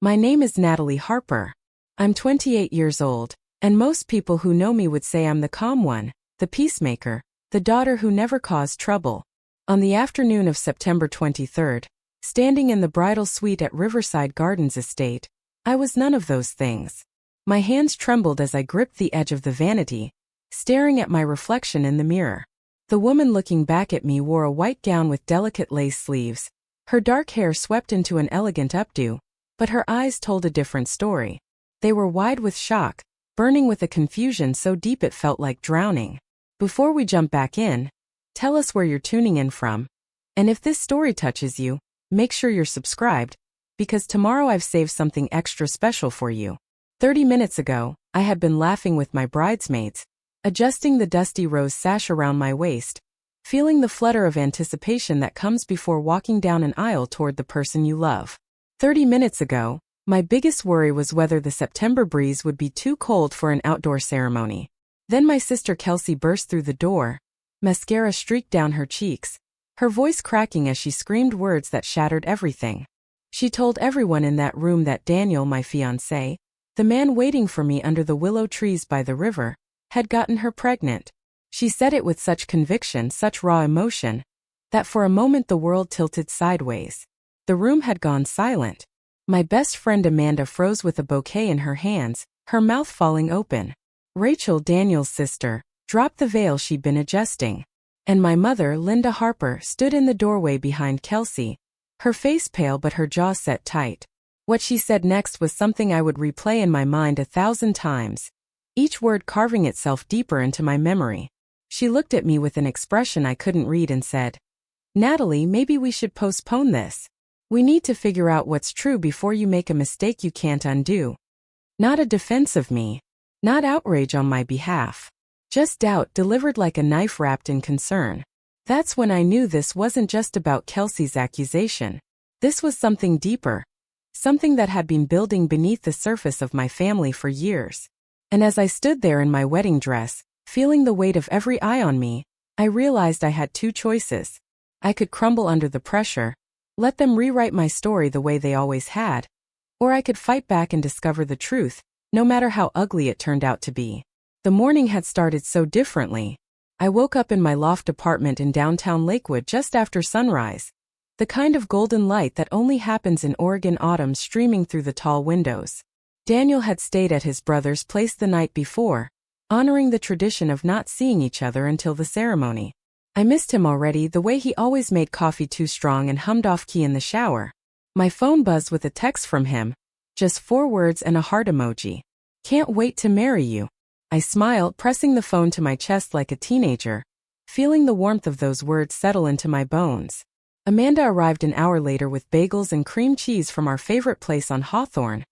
My name is Natalie Harper. I'm 28 years old, and most people who know me would say I'm the calm one, the peacemaker, the daughter who never caused trouble. On the afternoon of September 23rd, standing in the bridal suite at Riverside Gardens Estate, I was none of those things. My hands trembled as I gripped the edge of the vanity, staring at my reflection in the mirror. The woman looking back at me wore a white gown with delicate lace sleeves. Her dark hair swept into an elegant updo, but her eyes told a different story. They were wide with shock, burning with a confusion so deep it felt like drowning. Before we jump back in, tell us where you're tuning in from. And if this story touches you, make sure you're subscribed, because tomorrow I've saved something extra special for you. 30 minutes ago, I had been laughing with my bridesmaids, adjusting the dusty rose sash around my waist, feeling the flutter of anticipation that comes before walking down an aisle toward the person you love. 30 minutes ago, my biggest worry was whether the September breeze would be too cold for an outdoor ceremony. Then my sister Kelsey burst through the door, mascara streaked down her cheeks, her voice cracking as she screamed words that shattered everything. She told everyone in that room that Daniel, my fiancé, the man waiting for me under the willow trees by the river, had gotten her pregnant. She said it with such conviction, such raw emotion, that for a moment the world tilted sideways. The room had gone silent. My best friend Amanda froze with a bouquet in her hands, her mouth falling open. Rachel, Daniel's sister, dropped the veil she'd been adjusting. And my mother, Linda Harper, stood in the doorway behind Kelsey, her face pale but her jaw set tight. What she said next was something I would replay in my mind 1,000 times, each word carving itself deeper into my memory. She looked at me with an expression I couldn't read and said, "Natalie, maybe we should postpone this. We need to figure out what's true before you make a mistake you can't undo." Not a defense of me. Not outrage on my behalf. Just doubt delivered like a knife wrapped in concern. That's when I knew this wasn't just about Kelsey's accusation. This was something deeper. Something that had been building beneath the surface of my family for years. And as I stood there in my wedding dress, feeling the weight of every eye on me, I realized I had two choices. I could crumble under the pressure, let them rewrite my story the way they always had, or I could fight back and discover the truth, no matter how ugly it turned out to be. The morning had started so differently. I woke up in my loft apartment in downtown Lakewood just after sunrise. The kind of golden light that only happens in Oregon autumn streaming through the tall windows. Daniel had stayed at his brother's place the night before, honoring the tradition of not seeing each other until the ceremony. I missed him already, the way he always made coffee too strong and hummed off-key in the shower. My phone buzzed with a text from him, just 4 words and a heart emoji. "Can't wait to marry you." I smiled, pressing the phone to my chest like a teenager, feeling the warmth of those words settle into my bones. Amanda arrived an hour later with bagels and cream cheese from our favorite place on Hawthorne,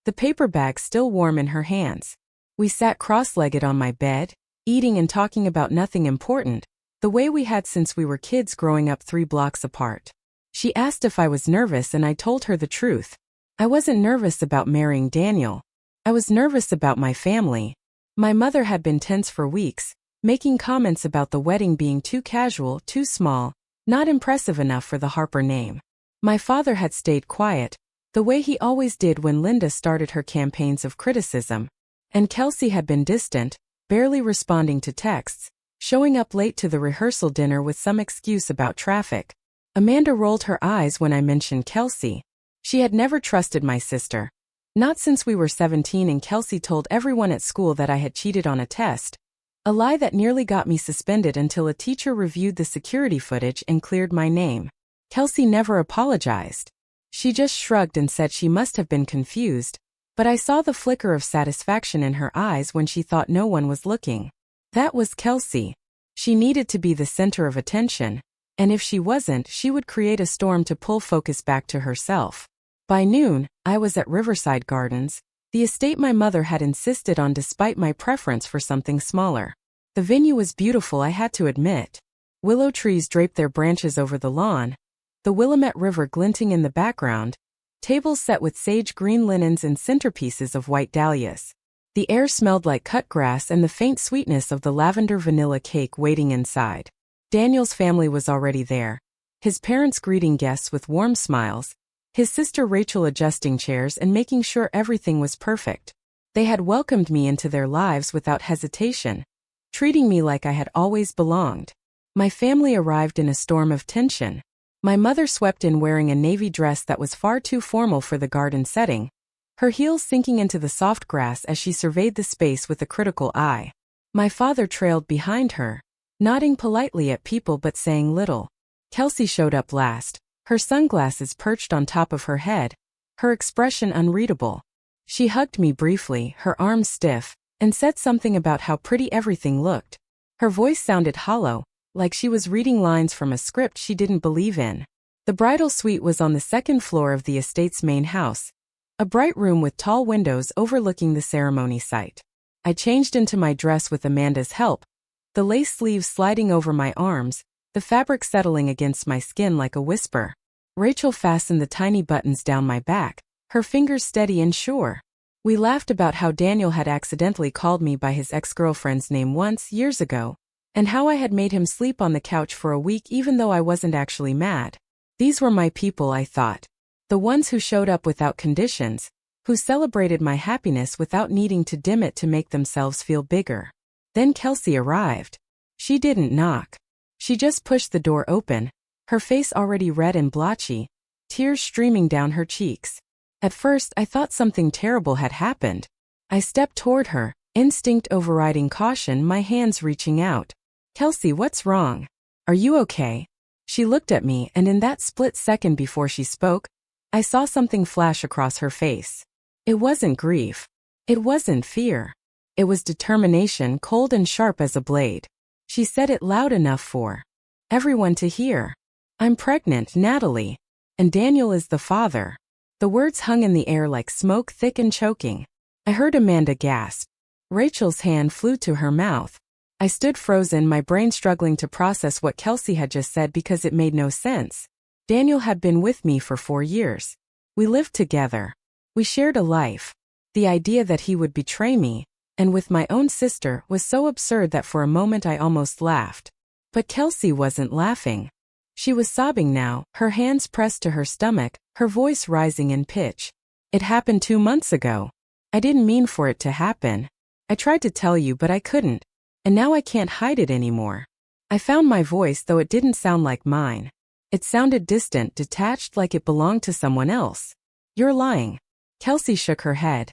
the paper bag still warm in her hands. We sat cross-legged on my bed, eating and talking about nothing important, the way we had since we were kids growing up 3 blocks apart. She asked if I was nervous and I told her the truth. I wasn't nervous about marrying Daniel. I was nervous about my family. My mother had been tense for weeks, making comments about the wedding being too casual, too small, not impressive enough for the Harper name. My father had stayed quiet, the way he always did when Linda started her campaigns of criticism. And Kelsey had been distant, barely responding to texts, showing up late to the rehearsal dinner with some excuse about traffic. Amanda rolled her eyes when I mentioned Kelsey. She had never trusted my sister. Not since we were 17 and Kelsey told everyone at school that I had cheated on a test. A lie that nearly got me suspended until a teacher reviewed the security footage and cleared my name. Kelsey never apologized. She just shrugged and said she must have been confused, but I saw the flicker of satisfaction in her eyes when she thought no one was looking. That was Kelsey. She needed to be the center of attention, and if she wasn't, she would create a storm to pull focus back to herself. By noon, I was at Riverside Gardens, the estate my mother had insisted on despite my preference for something smaller. The venue was beautiful, I had to admit. Willow trees draped their branches over the lawn, the Willamette River glinting in the background, tables set with sage green linens and centerpieces of white dahlias. The air smelled like cut grass and the faint sweetness of the lavender vanilla cake waiting inside. Daniel's family was already there, his parents greeting guests with warm smiles, his sister Rachel adjusting chairs and making sure everything was perfect. They had welcomed me into their lives without hesitation, treating me like I had always belonged. My family arrived in a storm of tension. My mother swept in wearing a navy dress that was far too formal for the garden setting, her heels sinking into the soft grass as she surveyed the space with a critical eye. My father trailed behind her, nodding politely at people but saying little. Kelsey showed up last, her sunglasses perched on top of her head, her expression unreadable. She hugged me briefly, her arms stiff, and said something about how pretty everything looked. Her voice sounded hollow, like she was reading lines from a script she didn't believe in. The bridal suite was on the second floor of the estate's main house, a bright room with tall windows overlooking the ceremony site. I changed into my dress with Amanda's help, the lace sleeves sliding over my arms, the fabric settling against my skin like a whisper. Rachel fastened the tiny buttons down my back, her fingers steady and sure. We laughed about how Daniel had accidentally called me by his ex-girlfriend's name once, years ago, and how I had made him sleep on the couch for a week even though I wasn't actually mad. These were my people, I thought. The ones who showed up without conditions, who celebrated my happiness without needing to dim it to make themselves feel bigger. Then Kelsey arrived. She didn't knock. She just pushed the door open, her face already red and blotchy, tears streaming down her cheeks. At first I thought something terrible had happened. I stepped toward her, instinct overriding caution, my hands reaching out. "Kelsey, what's wrong? Are you okay?" She looked at me, and in that split second before she spoke, I saw something flash across her face. It wasn't grief. It wasn't fear. It was determination, cold and sharp as a blade. She said it loud enough for everyone to hear. "I'm pregnant, Natalie. And Daniel is the father." The words hung in the air like smoke, thick and choking. I heard Amanda gasp. Rachel's hand flew to her mouth. I stood frozen, my brain struggling to process what Kelsey had just said because it made no sense. Daniel had been with me for 4 years. We lived together. We shared a life. The idea that he would betray me, and with my own sister, was so absurd that for a moment I almost laughed. But Kelsey wasn't laughing. She was sobbing now, her hands pressed to her stomach, her voice rising in pitch. "It happened 2 months ago. I didn't mean for it to happen. I tried to tell you but I couldn't. And now I can't hide it anymore." I found my voice, though it didn't sound like mine. It sounded distant, detached, like it belonged to someone else. "You're lying." Kelsey shook her head,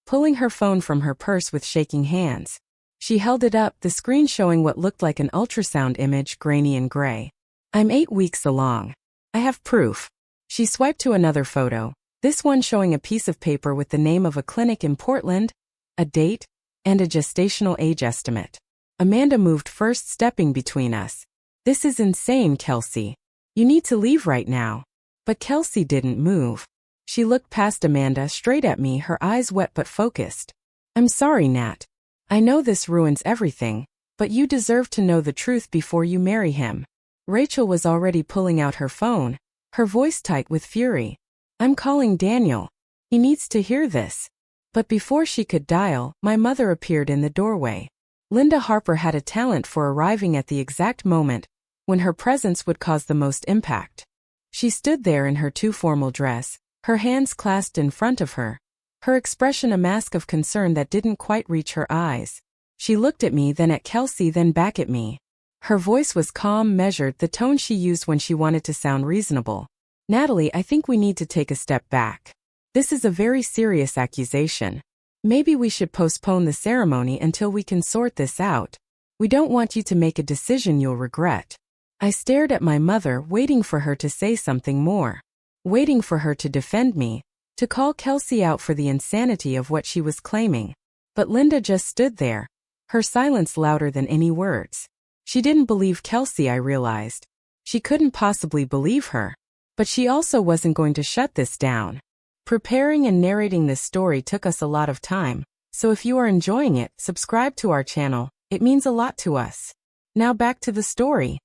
pulling her phone from her purse with shaking hands. She held it up, the screen showing what looked like an ultrasound image, grainy and gray. "I'm 8 weeks along. I have proof." She swiped to another photo, this one showing a piece of paper with the name of a clinic in Portland, a date, and a gestational age estimate. Amanda moved first, stepping between us. "This is insane, Kelsey. You need to leave right now." But Kelsey didn't move. She looked past Amanda, straight at me, her eyes wet but focused. "I'm sorry, Nat. I know this ruins everything, but you deserve to know the truth before you marry him." Rachel was already pulling out her phone, her voice tight with fury. "I'm calling Daniel. He needs to hear this." But before she could dial, my mother appeared in the doorway. Linda Harper had a talent for arriving at the exact moment when her presence would cause the most impact. She stood there in her too formal dress, her hands clasped in front of her, her expression a mask of concern that didn't quite reach her eyes. She looked at me, then at Kelsey, then back at me. Her voice was calm, measured, the tone she used when she wanted to sound reasonable. "Natalie, I think we need to take a step back. This is a very serious accusation. Maybe we should postpone the ceremony until we can sort this out. We don't want you to make a decision you'll regret." I stared at my mother, waiting for her to say something more, waiting for her to defend me, to call Kelsey out for the insanity of what she was claiming. But Linda just stood there, her silence louder than any words. She didn't believe Kelsey, I realized. She couldn't possibly believe her. But she also wasn't going to shut this down. Preparing and narrating this story took us a lot of time, so if you are enjoying it, subscribe to our channel. It means a lot to us. Now back to the story.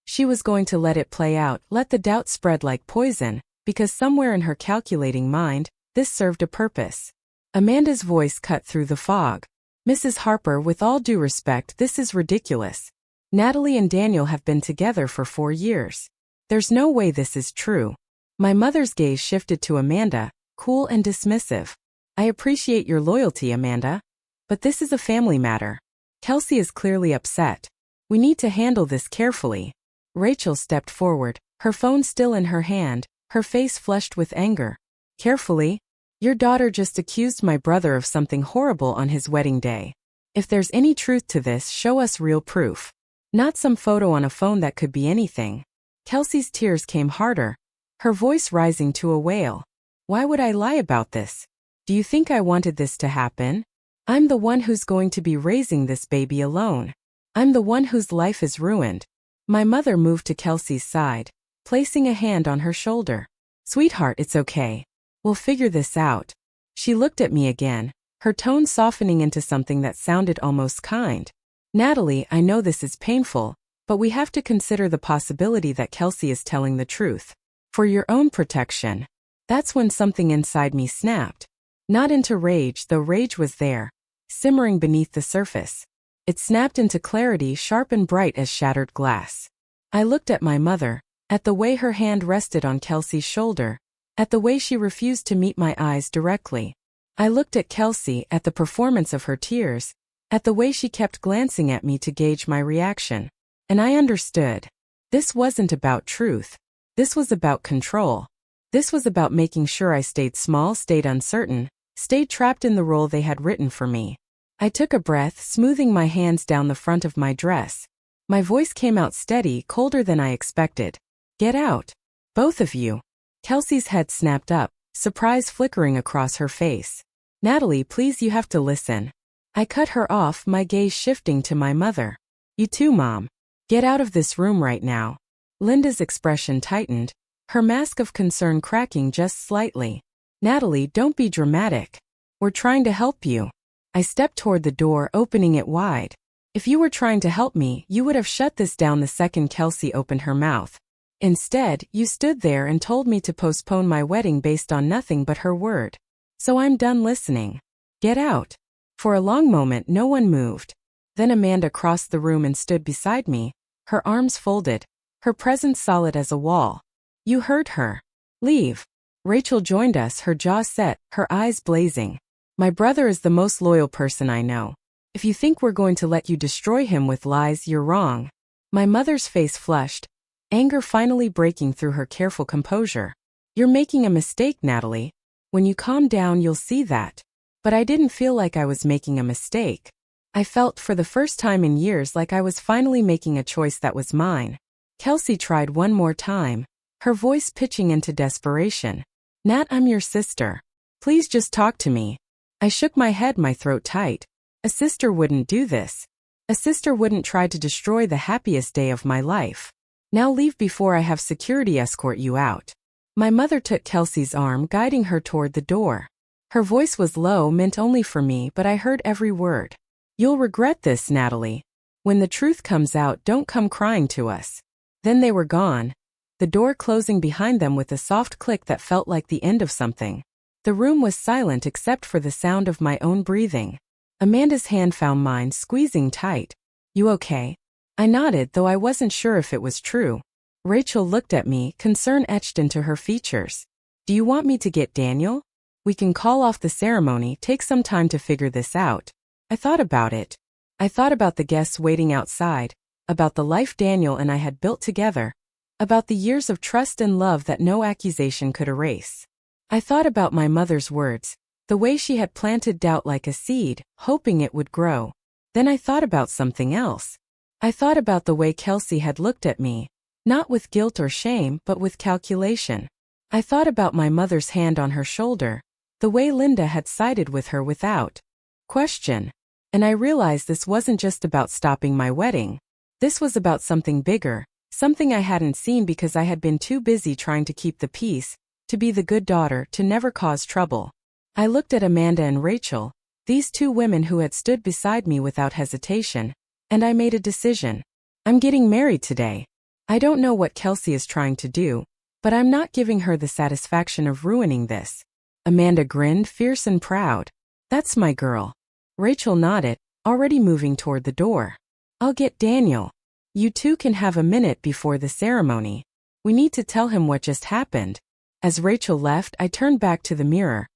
She was going to let it play out, let the doubt spread like poison, because somewhere in her calculating mind, this served a purpose. Amanda's voice cut through the fog. "Mrs. Harper, with all due respect, this is ridiculous. Natalie and Daniel have been together for 4 years. There's no way this is true." My mother's gaze shifted to Amanda, cool and dismissive. I appreciate your loyalty, Amanda. But this is a family matter. Kelsey is clearly upset. We need to handle this carefully. Rachel stepped forward, her phone still in her hand, her face flushed with anger. Carefully? Your daughter just accused my brother of something horrible on his wedding day. If there's any truth to this, show us real proof. Not some photo on a phone that could be anything. Kelsey's tears came harder, her voice rising to a wail. Why would I lie about this? Do you think I wanted this to happen? I'm the one who's going to be raising this baby alone. I'm the one whose life is ruined. My mother moved to Kelsey's side, placing a hand on her shoulder. Sweetheart, it's okay. We'll figure this out. She looked at me again, her tone softening into something that sounded almost kind. Natalie, I know this is painful, but we have to consider the possibility that Kelsey is telling the truth. For your own protection. That's when something inside me snapped. Not into rage, though rage was there, simmering beneath the surface. It snapped into clarity, sharp and bright as shattered glass. I looked at my mother, at the way her hand rested on Kelsey's shoulder, at the way she refused to meet my eyes directly. I looked at Kelsey, at the performance of her tears, at the way she kept glancing at me to gauge my reaction. And I understood. This wasn't about truth. This was about control. This was about making sure I stayed small, stayed uncertain, stayed trapped in the role they had written for me. I took a breath, smoothing my hands down the front of my dress. My voice came out steady, colder than I expected. Get out. Both of you. Kelsey's head snapped up, surprise flickering across her face. Natalie, please, you have to listen. I cut her off, my gaze shifting to my mother. You too, Mom. Get out of this room right now. Linda's expression tightened, her mask of concern cracking just slightly. Natalie, don't be dramatic. We're trying to help you. I stepped toward the door, opening it wide. If you were trying to help me, you would have shut this down the second Kelsey opened her mouth. Instead, you stood there and told me to postpone my wedding based on nothing but her word. So I'm done listening. Get out. For a long moment, no one moved. Then Amanda crossed the room and stood beside me, her arms folded, her presence solid as a wall. You heard her. Leave. Rachel joined us, her jaw set, her eyes blazing. My brother is the most loyal person I know. If you think we're going to let you destroy him with lies, you're wrong. My mother's face flushed, anger finally breaking through her careful composure. You're making a mistake, Natalie. When you calm down, you'll see that. But I didn't feel like I was making a mistake. I felt, for the first time in years, like I was finally making a choice that was mine. Kelsey tried one more time, her voice pitching into desperation. Nat, I'm your sister. Please just talk to me. I shook my head, my throat tight. A sister wouldn't do this. A sister wouldn't try to destroy the happiest day of my life. Now leave before I have security escort you out. My mother took Kelsey's arm, guiding her toward the door. Her voice was low, meant only for me, but I heard every word. You'll regret this, Natalie. When the truth comes out, don't come crying to us. Then they were gone, the door closing behind them with a soft click that felt like the end of something. The room was silent except for the sound of my own breathing. Amanda's hand found mine, squeezing tight. You okay? I nodded, though I wasn't sure if it was true. Rachel looked at me, concern etched into her features. Do you want me to get Daniel? We can call off the ceremony, take some time to figure this out. I thought about it. I thought about the guests waiting outside, about the life Daniel and I had built together, about the years of trust and love that no accusation could erase. I thought about my mother's words, the way she had planted doubt like a seed, hoping it would grow. Then I thought about something else. I thought about the way Kelsey had looked at me, not with guilt or shame, but with calculation. I thought about my mother's hand on her shoulder, the way Linda had sided with her without question. And I realized this wasn't just about stopping my wedding. This was about something bigger, something I hadn't seen because I had been too busy trying to keep the peace, to be the good daughter, to never cause trouble. I looked at Amanda and Rachel, these two women who had stood beside me without hesitation, and I made a decision. I'm getting married today. I don't know what Kelsey is trying to do, but I'm not giving her the satisfaction of ruining this. Amanda grinned, fierce and proud. That's my girl. Rachel nodded, already moving toward the door. I'll get Daniel. You two can have a minute before the ceremony. We need to tell him what just happened. As Rachel left, I turned back to the mirror,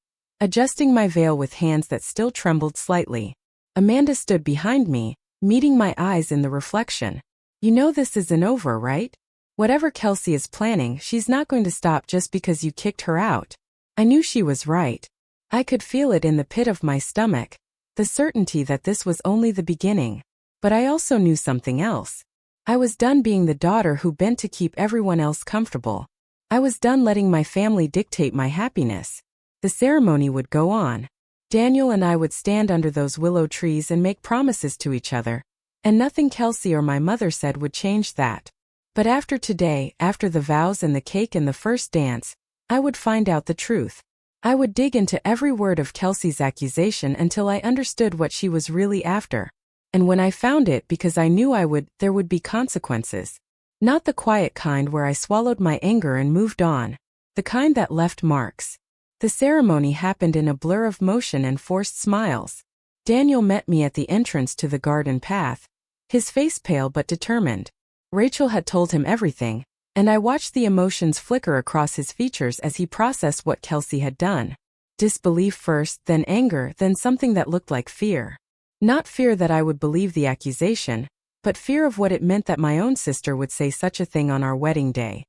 adjusting my veil with hands that still trembled slightly. Amanda stood behind me, meeting my eyes in the reflection. You know this isn't over, right? Whatever Kelsey is planning, she's not going to stop just because you kicked her out. I knew she was right. I could feel it in the pit of my stomach, the certainty that this was only the beginning. But I also knew something else. I was done being the daughter who bent to keep everyone else comfortable. I was done letting my family dictate my happiness. The ceremony would go on. Daniel and I would stand under those willow trees and make promises to each other, and nothing Kelsey or my mother said would change that. But after today, after the vows and the cake and the first dance, I would find out the truth. I would dig into every word of Kelsey's accusation until I understood what she was really after. And when I found it, because I knew there would be consequences. Not the quiet kind where I swallowed my anger and moved on. The kind that left marks. The ceremony happened in a blur of motion and forced smiles. Daniel met me at the entrance to the garden path, his face pale but determined. Rachel had told him everything, and I watched the emotions flicker across his features as he processed what Kelsey had done. Disbelief first, then anger, then something that looked like fear. Not fear that I would believe the accusation, but fear of what it meant that my own sister would say such a thing on our wedding day.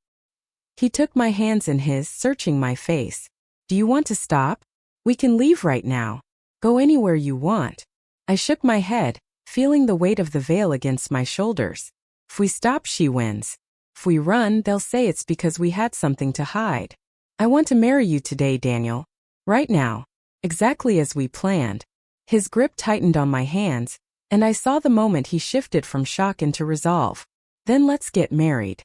He took my hands in his, searching my face. Do you want to stop? We can leave right now. Go anywhere you want. I shook my head, feeling the weight of the veil against my shoulders. If we stop, she wins. If we run, they'll say it's because we had something to hide. I want to marry you today, Daniel. Right now. Exactly as we planned. His grip tightened on my hands, and I saw the moment he shifted from shock into resolve. Then let's get married.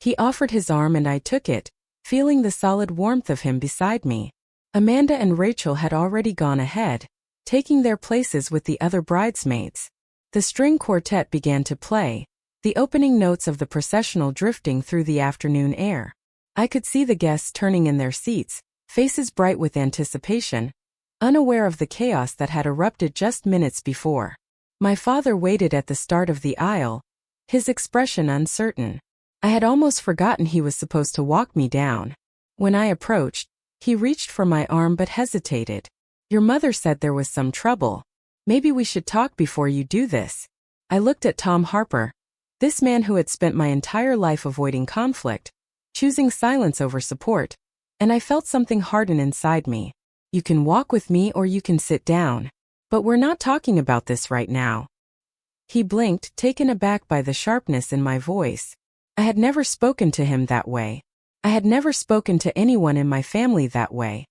He offered his arm and I took it, feeling the solid warmth of him beside me. Amanda and Rachel had already gone ahead, taking their places with the other bridesmaids. The string quartet began to play, the opening notes of the processional drifting through the afternoon air. I could see the guests turning in their seats, faces bright with anticipation, unaware of the chaos that had erupted just minutes before. My father waited at the start of the aisle, his expression uncertain. I had almost forgotten he was supposed to walk me down. When I approached, he reached for my arm but hesitated. Your mother said there was some trouble. Maybe we should talk before you do this. I looked at Tom Harper, this man who had spent my entire life avoiding conflict, choosing silence over support, and I felt something harden inside me. You can walk with me or you can sit down. But we're not talking about this right now. He blinked, taken aback by the sharpness in my voice. I had never spoken to him that way. I had never spoken to anyone in my family that way.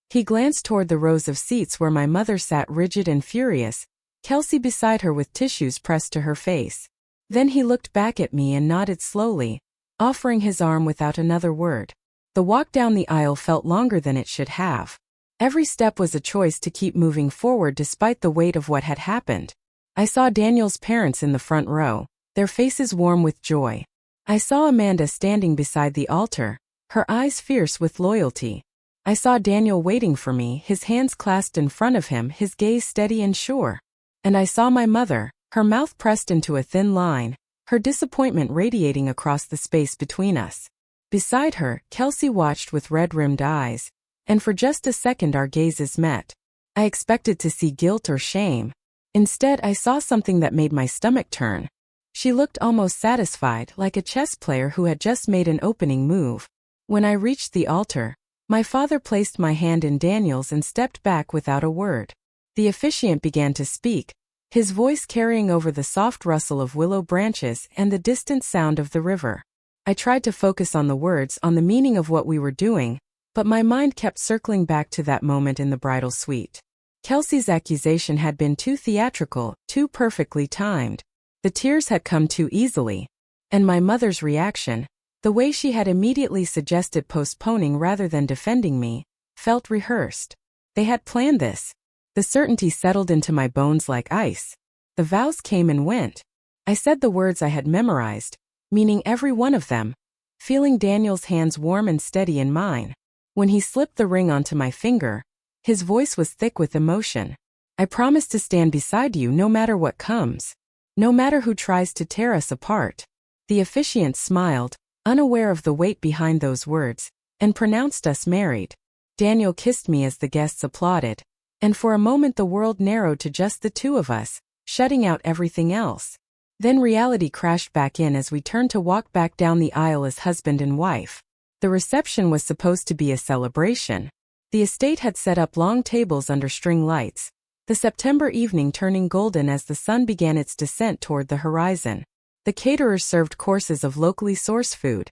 He glanced toward the rows of seats where my mother sat rigid and furious, Kelsey beside her with tissues pressed to her face. Then he looked back at me and nodded slowly, offering his arm without another word. The walk down the aisle felt longer than it should have. Every step was a choice to keep moving forward despite the weight of what had happened. I saw Daniel's parents in the front row, their faces warm with joy. I saw Amanda standing beside the altar, her eyes fierce with loyalty. I saw Daniel waiting for me, his hands clasped in front of him, his gaze steady and sure. And I saw my mother, her mouth pressed into a thin line, her disappointment radiating across the space between us. Beside her, Kelsey watched with red-rimmed eyes, and for just a second our gazes met. I expected to see guilt or shame. Instead, I saw something that made my stomach turn. She looked almost satisfied, like a chess player who had just made an opening move. When I reached the altar, my father placed my hand in Daniel's and stepped back without a word. The officiant began to speak, his voice carrying over the soft rustle of willow branches and the distant sound of the river. I tried to focus on the words, on the meaning of what we were doing, but my mind kept circling back to that moment in the bridal suite. Kelsey's accusation had been too theatrical, too perfectly timed. The tears had come too easily. And my mother's reaction, the way she had immediately suggested postponing rather than defending me, felt rehearsed. They had planned this. The certainty settled into my bones like ice. The vows came and went. I said the words I had memorized, meaning every one of them, feeling Daniel's hands warm and steady in mine. When he slipped the ring onto my finger, his voice was thick with emotion. I promise to stand beside you no matter what comes. No matter who tries to tear us apart. The officiant smiled, unaware of the weight behind those words, and pronounced us married. Daniel kissed me as the guests applauded, and for a moment the world narrowed to just the two of us, shutting out everything else. Then reality crashed back in as we turned to walk back down the aisle as husband and wife. The reception was supposed to be a celebration. The estate had set up long tables under string lights, the September evening turning golden as the sun began its descent toward the horizon. The caterers served courses of locally sourced food,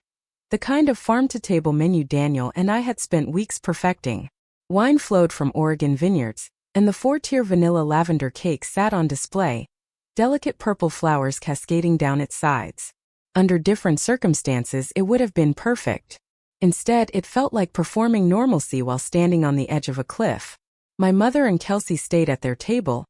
the kind of farm-to-table menu Daniel and I had spent weeks perfecting. Wine flowed from Oregon vineyards, and the 4-tier vanilla lavender cake sat on display, delicate purple flowers cascading down its sides. Under different circumstances it would have been perfect. Instead, it felt like performing normalcy while standing on the edge of a cliff. My mother and Kelsey stayed at their table,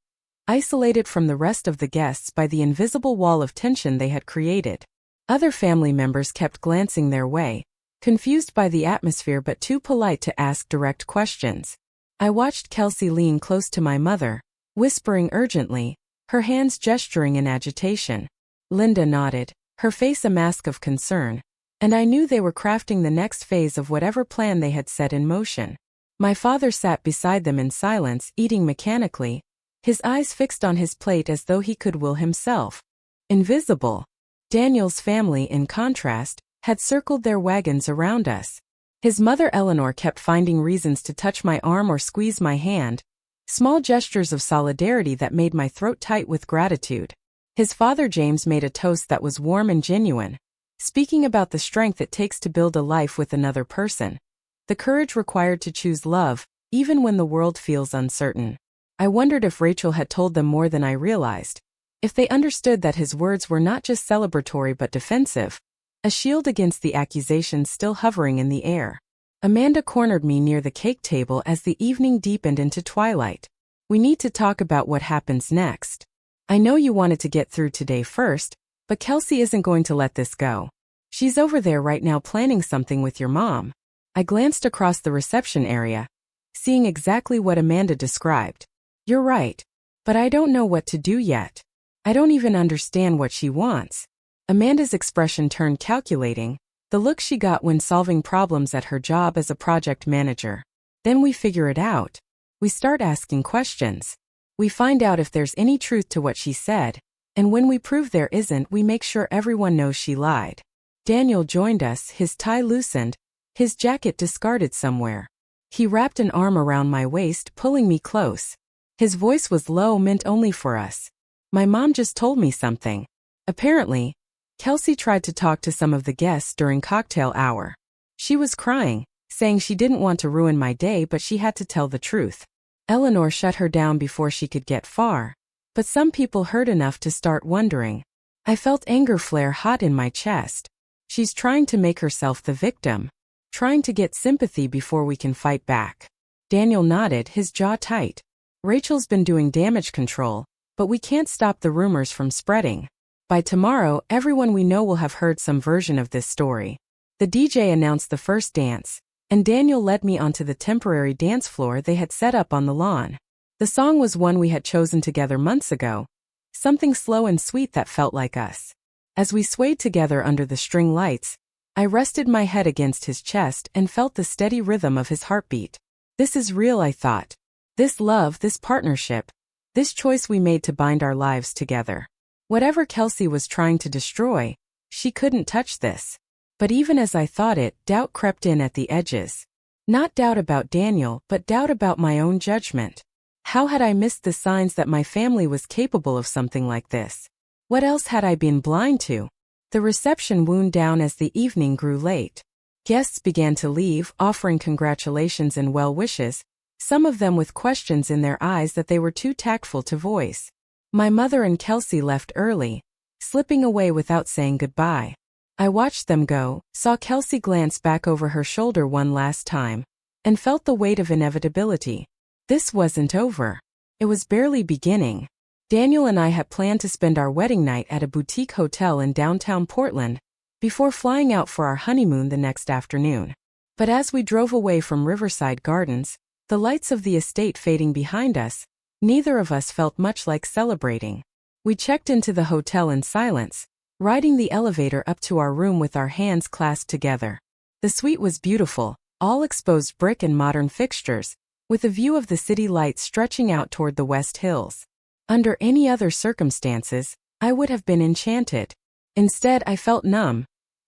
isolated from the rest of the guests by the invisible wall of tension they had created. Other family members kept glancing their way, confused by the atmosphere but too polite to ask direct questions. I watched Kelsey lean close to my mother, whispering urgently, her hands gesturing in agitation. Linda nodded, her face a mask of concern, and I knew they were crafting the next phase of whatever plan they had set in motion. My father sat beside them in silence, eating mechanically, his eyes fixed on his plate as though he could will himself. Invisible. Daniel's family, in contrast, had circled their wagons around us. His mother Eleanor kept finding reasons to touch my arm or squeeze my hand, small gestures of solidarity that made my throat tight with gratitude. His father James made a toast that was warm and genuine, speaking about the strength it takes to build a life with another person, the courage required to choose love, even when the world feels uncertain. I wondered if Rachel had told them more than I realized, if they understood that his words were not just celebratory but defensive, a shield against the accusations still hovering in the air. Amanda cornered me near the cake table as the evening deepened into twilight. We need to talk about what happens next. I know you wanted to get through today first, but Kelsey isn't going to let this go. She's over there right now planning something with your mom. I glanced across the reception area, seeing exactly what Amanda described. You're right, but I don't know what to do yet. I don't even understand what she wants. Amanda's expression turned calculating, the look she got when solving problems at her job as a project manager. Then we figure it out. We start asking questions. We find out if there's any truth to what she said, and when we prove there isn't, we make sure everyone knows she lied. Daniel joined us, his tie loosened, his jacket discarded somewhere. He wrapped an arm around my waist, pulling me close. His voice was low, meant only for us. My mom just told me something. Apparently, Kelsey tried to talk to some of the guests during cocktail hour. She was crying, saying she didn't want to ruin my day but she had to tell the truth. Eleanor shut her down before she could get far, but some people heard enough to start wondering. I felt anger flare hot in my chest. She's trying to make herself the victim, trying to get sympathy before we can fight back. Daniel nodded, his jaw tight. Rachel's been doing damage control, but we can't stop the rumors from spreading. By tomorrow, everyone we know will have heard some version of this story. The DJ announced the first dance, and Daniel led me onto the temporary dance floor they had set up on the lawn. The song was one we had chosen together months ago, something slow and sweet that felt like us. As we swayed together under the string lights, I rested my head against his chest and felt the steady rhythm of his heartbeat. This is real, I thought. This love, this partnership, this choice we made to bind our lives together. Whatever Kelsey was trying to destroy, she couldn't touch this. But even as I thought it, doubt crept in at the edges. Not doubt about Daniel, but doubt about my own judgment. How had I missed the signs that my family was capable of something like this? What else had I been blind to? The reception wound down as the evening grew late. Guests began to leave, offering congratulations and well wishes, some of them with questions in their eyes that they were too tactful to voice. My mother and Kelsey left early, slipping away without saying goodbye. I watched them go, saw Kelsey glance back over her shoulder one last time, and felt the weight of inevitability. This wasn't over. It was barely beginning. Daniel and I had planned to spend our wedding night at a boutique hotel in downtown Portland, before flying out for our honeymoon the next afternoon. But as we drove away from Riverside Gardens, the lights of the estate fading behind us, neither of us felt much like celebrating. We checked into the hotel in silence, riding the elevator up to our room with our hands clasped together. The suite was beautiful, all exposed brick and modern fixtures, with a view of the city lights stretching out toward the West Hills. Under any other circumstances, I would have been enchanted. Instead, I felt numb.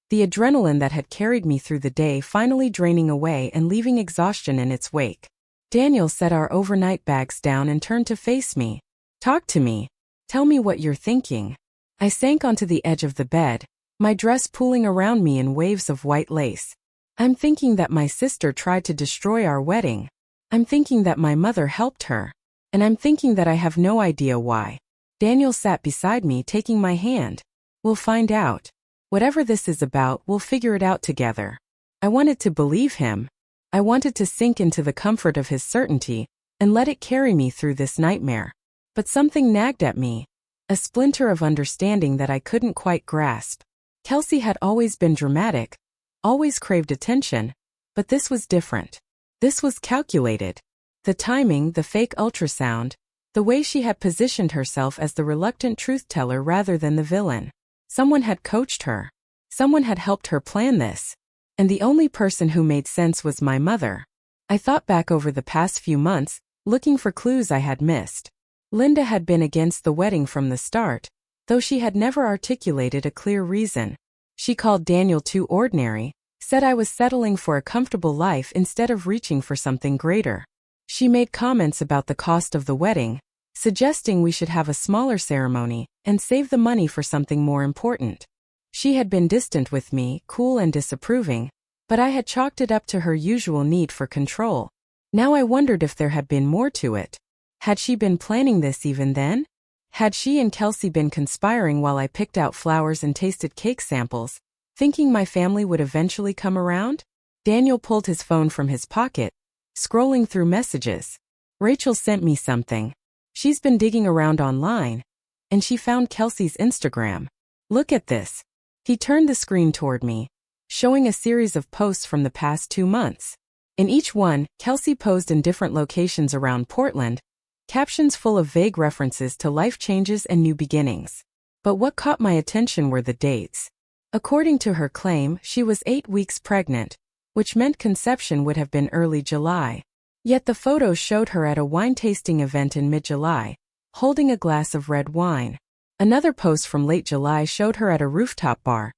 The adrenaline that had carried me through the day finally draining away and leaving exhaustion in its wake. Daniel set our overnight bags down and turned to face me. "Talk to me. Tell me what you're thinking." I sank onto the edge of the bed, my dress pooling around me in waves of white lace. "I'm thinking that my sister tried to destroy our wedding. I'm thinking that my mother helped her. And I'm thinking that I have no idea why." Daniel sat beside me, taking my hand. "We'll find out. Whatever this is about, we'll figure it out together." I wanted to believe him. I wanted to sink into the comfort of his certainty and let it carry me through this nightmare. But something nagged at me, a splinter of understanding that I couldn't quite grasp. Kelsey had always been dramatic, always craved attention, but this was different. This was calculated. The timing, the fake ultrasound, the way she had positioned herself as the reluctant truth-teller rather than the villain. Someone had coached her. Someone had helped her plan this. And the only person who made sense was my mother. I thought back over the past few months, looking for clues I had missed. Linda had been against the wedding from the start, though she had never articulated a clear reason. She called Daniel too ordinary, said I was settling for a comfortable life instead of reaching for something greater. She made comments about the cost of the wedding, suggesting we should have a smaller ceremony and save the money for something more important. She had been distant with me, cool and disapproving, but I had chalked it up to her usual need for control. Now I wondered if there had been more to it. Had she been planning this even then? Had she and Kelsey been conspiring while I picked out flowers and tasted cake samples, thinking my family would eventually come around? Daniel pulled his phone from his pocket, scrolling through messages. "Rachel sent me something. She's been digging around online, and she found Kelsey's Instagram. Look at this." He turned the screen toward me, showing a series of posts from the past 2 months. In each one, Kelsey posed in different locations around Portland, captions full of vague references to life changes and new beginnings. But what caught my attention were the dates. According to her claim, she was 8 weeks pregnant, which meant conception would have been early July. Yet the photos showed her at a wine tasting event in mid-July, holding a glass of red wine. Another post from late July showed her at a rooftop bar,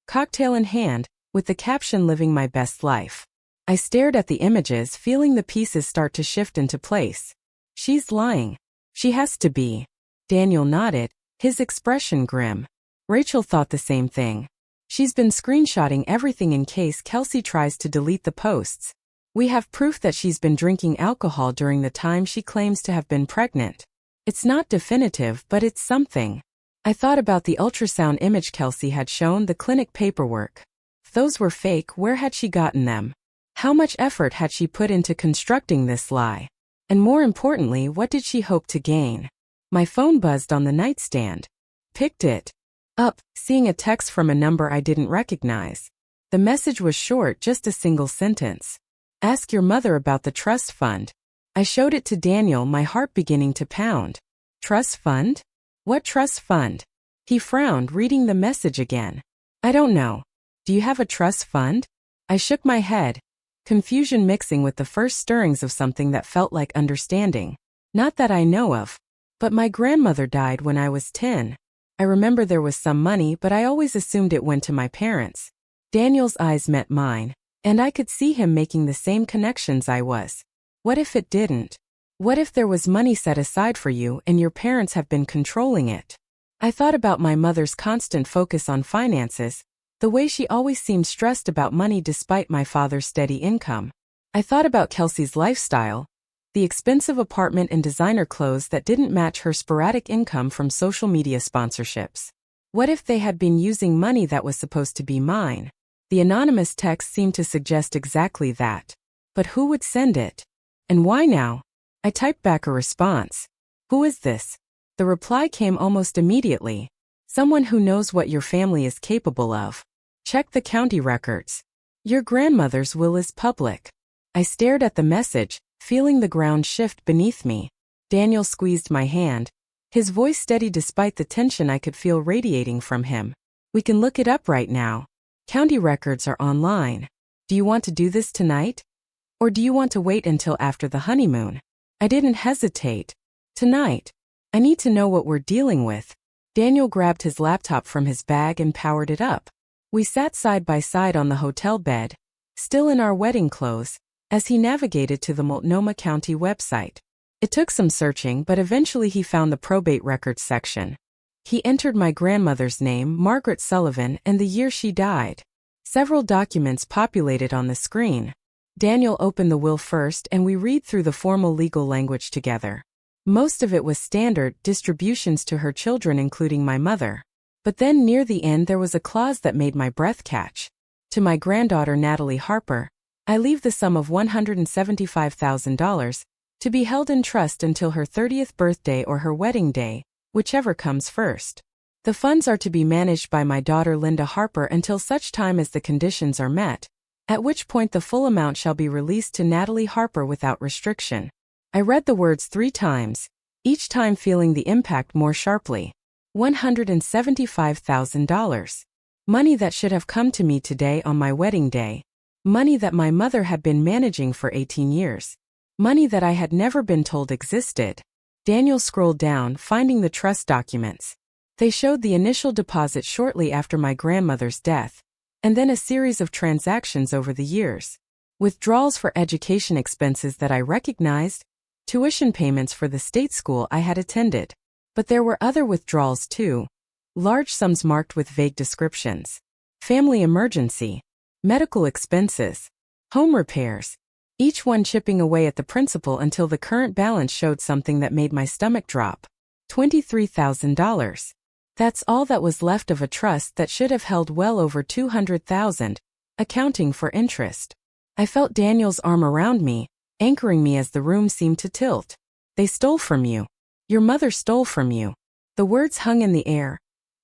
cocktail in hand, with the caption "Living my best life." I stared at the images, feeling the pieces start to shift into place. She's lying. She has to be. Daniel nodded, his expression grim. Rachel thought the same thing. She's been screenshotting everything in case Kelsey tries to delete the posts. We have proof that she's been drinking alcohol during the time she claims to have been pregnant. It's not definitive, but it's something. I thought about the ultrasound image Kelsey had shown, the clinic paperwork. If those were fake, where had she gotten them? How much effort had she put into constructing this lie? And more importantly, what did she hope to gain? My phone buzzed on the nightstand. Picked it up, seeing a text from a number I didn't recognize. The message was short, just a single sentence. "Ask your mother about the trust fund." I showed it to Daniel, my heart beginning to pound. "Trust fund? What trust fund?" He frowned, reading the message again. "I don't know. Do you have a trust fund?" I shook my head, confusion mixing with the first stirrings of something that felt like understanding. "Not that I know of. But my grandmother died when I was 10. I remember there was some money, but I always assumed it went to my parents." Daniel's eyes met mine, and I could see him making the same connections I was. What if it didn't? What if there was money set aside for you and your parents have been controlling it? I thought about my mother's constant focus on finances, the way she always seemed stressed about money despite my father's steady income. I thought about Kelsey's lifestyle, the expensive apartment and designer clothes that didn't match her sporadic income from social media sponsorships. What if they had been using money that was supposed to be mine? The anonymous text seemed to suggest exactly that. But who would send it? And why now? I typed back a response. "Who is this?" The reply came almost immediately. "Someone who knows what your family is capable of. Check the county records. Your grandmother's will is public." I stared at the message, feeling the ground shift beneath me. Daniel squeezed my hand, his voice steady despite the tension I could feel radiating from him. "We can look it up right now. County records are online." Do you want to do this tonight? Or do you want to wait until after the honeymoon? I didn't hesitate. Tonight. I need to know what we're dealing with. Daniel grabbed his laptop from his bag and powered it up. We sat side by side on the hotel bed, still in our wedding clothes, as he navigated to the Multnomah County website. It took some searching, but eventually he found the probate records section. He entered my grandmother's name, Margaret Sullivan, and the year she died. Several documents populated on the screen. Daniel opened the will first and we read through the formal legal language together. Most of it was standard distributions to her children, including my mother. But then near the end there was a clause that made my breath catch. To my granddaughter Natalie Harper, I leave the sum of $175,000 to be held in trust until her 30th birthday or her wedding day, whichever comes first. The funds are to be managed by my daughter Linda Harper until such time as the conditions are met, at which point the full amount shall be released to Natalie Harper without restriction. I read the words 3 times, each time feeling the impact more sharply. $175,000. Money that should have come to me today on my wedding day. Money that my mother had been managing for 18 years. Money that I had never been told existed. Daniel scrolled down, finding the trust documents. They showed the initial deposit shortly after my grandmother's death, and then a series of transactions over the years. Withdrawals for education expenses that I recognized, tuition payments for the state school I had attended. But there were other withdrawals too. Large sums marked with vague descriptions. Family emergency. Medical expenses. Home repairs. Each one chipping away at the principal until the current balance showed something that made my stomach drop. $23,000. That's all that was left of a trust that should have held well over $200,000, accounting for interest. I felt Daniel's arm around me, anchoring me as the room seemed to tilt. They stole from you. Your mother stole from you. The words hung in the air,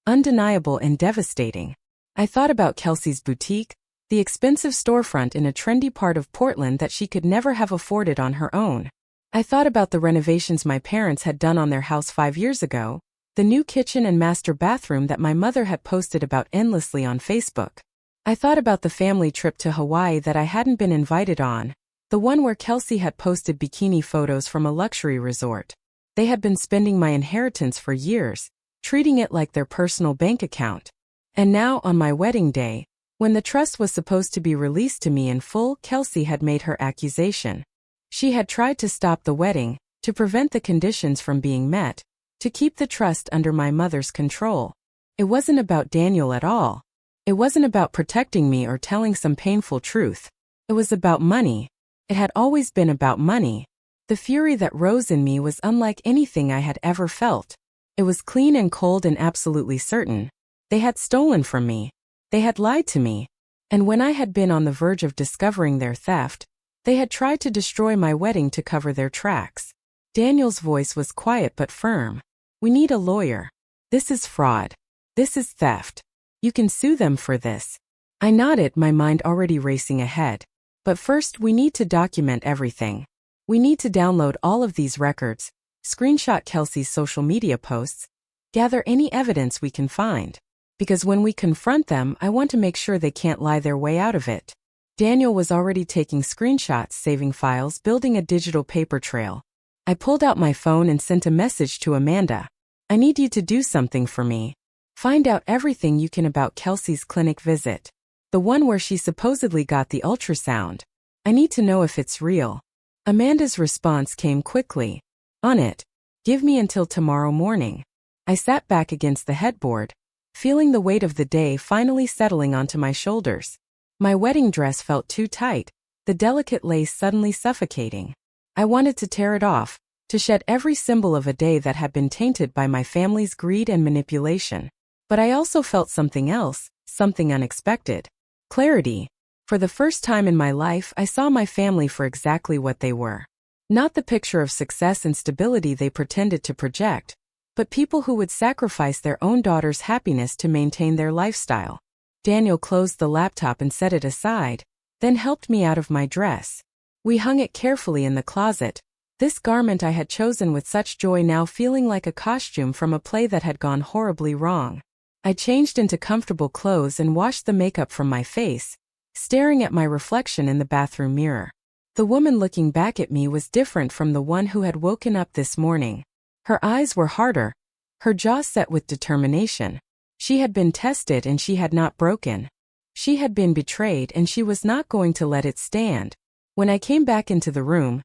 undeniable and devastating. I thought about Kelsey's boutique, the expensive storefront in a trendy part of Portland that she could never have afforded on her own. I thought about the renovations my parents had done on their house 5 years ago, the new kitchen and master bathroom that my mother had posted about endlessly on Facebook. I thought about the family trip to Hawaii that I hadn't been invited on, the one where Kelsey had posted bikini photos from a luxury resort. They had been spending my inheritance for years, treating it like their personal bank account. And now, on my wedding day, when the trust was supposed to be released to me in full, Kelsey had made her accusation. She had tried to stop the wedding, to prevent the conditions from being met, to keep the trust under my mother's control. It wasn't about Daniel at all. It wasn't about protecting me or telling some painful truth. It was about money. It had always been about money. The fury that rose in me was unlike anything I had ever felt. It was clean and cold and absolutely certain. They had stolen from me. They had lied to me. And when I had been on the verge of discovering their theft, they had tried to destroy my wedding to cover their tracks. Daniel's voice was quiet but firm. We need a lawyer. This is fraud. This is theft. You can sue them for this. I nodded, my mind already racing ahead. But first we need to document everything. We need to download all of these records, screenshot Kelsey's social media posts, gather any evidence we can find. Because when we confront them, I want to make sure they can't lie their way out of it. Daniel was already taking screenshots, saving files, building a digital paper trail. I pulled out my phone and sent a message to Amanda. I need you to do something for me. Find out everything you can about Kelsey's clinic visit. The one where she supposedly got the ultrasound. I need to know if it's real. Amanda's response came quickly. On it. Give me until tomorrow morning. I sat back against the headboard, feeling the weight of the day finally settling onto my shoulders. My wedding dress felt too tight, the delicate lace suddenly suffocating. I wanted to tear it off, to shed every symbol of a day that had been tainted by my family's greed and manipulation. But I also felt something else, something unexpected. Clarity. For the first time in my life, I saw my family for exactly what they were. Not the picture of success and stability they pretended to project, but people who would sacrifice their own daughter's happiness to maintain their lifestyle. Daniel closed the laptop and set it aside, then helped me out of my dress. We hung it carefully in the closet, this garment I had chosen with such joy now feeling like a costume from a play that had gone horribly wrong. I changed into comfortable clothes and washed the makeup from my face, staring at my reflection in the bathroom mirror. The woman looking back at me was different from the one who had woken up this morning. Her eyes were harder, her jaw set with determination. She had been tested and she had not broken. She had been betrayed and she was not going to let it stand. When I came back into the room,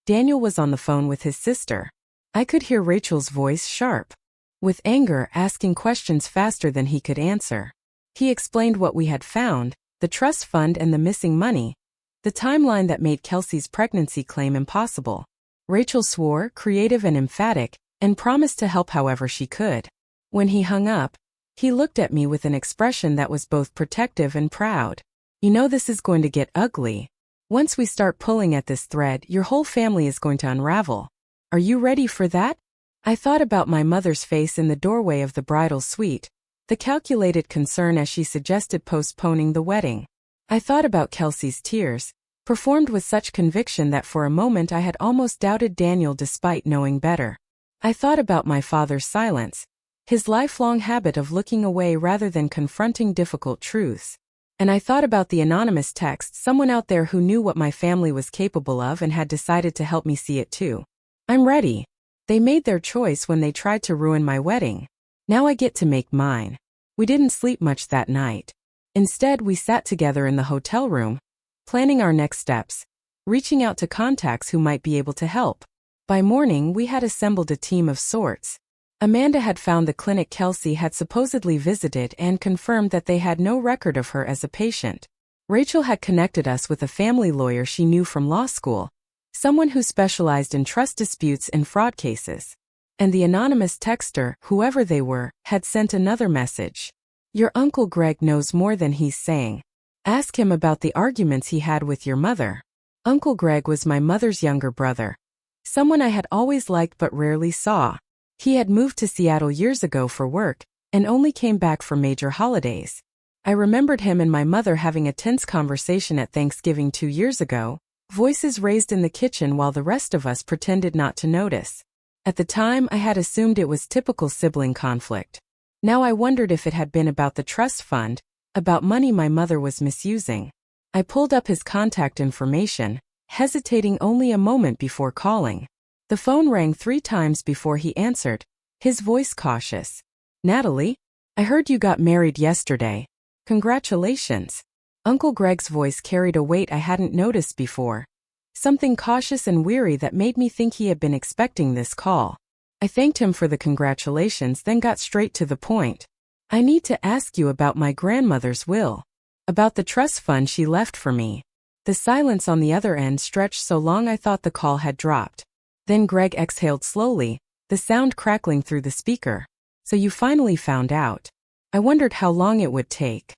Daniel was on the phone with his sister. I could hear Rachel's voice sharp, with anger, asking questions faster than he could answer. He explained what we had found, the trust fund and the missing money, the timeline that made Kelsey's pregnancy claim impossible. Rachel swore, creative and emphatic, and promised to help however she could. When he hung up, he looked at me with an expression that was both protective and proud. You know this is going to get ugly. Once we start pulling at this thread, your whole family is going to unravel. Are you ready for that? I thought about my mother's face in the doorway of the bridal suite, the calculated concern as she suggested postponing the wedding. I thought about Kelsey's tears, performed with such conviction that for a moment I had almost doubted Daniel despite knowing better. I thought about my father's silence, his lifelong habit of looking away rather than confronting difficult truths. And I thought about the anonymous text, someone out there who knew what my family was capable of and had decided to help me see it too. I'm ready. They made their choice when they tried to ruin my wedding. Now I get to make mine. We didn't sleep much that night. Instead, we sat together in the hotel room, planning our next steps, reaching out to contacts who might be able to help. By morning, we had assembled a team of sorts. Amanda had found the clinic Kelsey had supposedly visited and confirmed that they had no record of her as a patient. Rachel had connected us with a family lawyer she knew from law school, someone who specialized in trust disputes and fraud cases. And the anonymous texter, whoever they were, had sent another message. Your Uncle Greg knows more than he's saying. Ask him about the arguments he had with your mother. Uncle Greg was my mother's younger brother, someone I had always liked but rarely saw. He had moved to Seattle years ago for work, and only came back for major holidays. I remembered him and my mother having a tense conversation at Thanksgiving 2 years ago, voices raised in the kitchen while the rest of us pretended not to notice. At the time, I had assumed it was typical sibling conflict. Now I wondered if it had been about the trust fund, about money my mother was misusing. I pulled up his contact information, hesitating only a moment before calling. The phone rang 3 times before he answered, his voice cautious. Natalie, I heard you got married yesterday. Congratulations. Uncle Greg's voice carried a weight I hadn't noticed before. Something cautious and weary that made me think he had been expecting this call. I thanked him for the congratulations, then got straight to the point. I need to ask you about my grandmother's will. About the trust fund she left for me. The silence on the other end stretched so long I thought the call had dropped. Then Greg exhaled slowly, the sound crackling through the speaker. So you finally found out. I wondered how long it would take.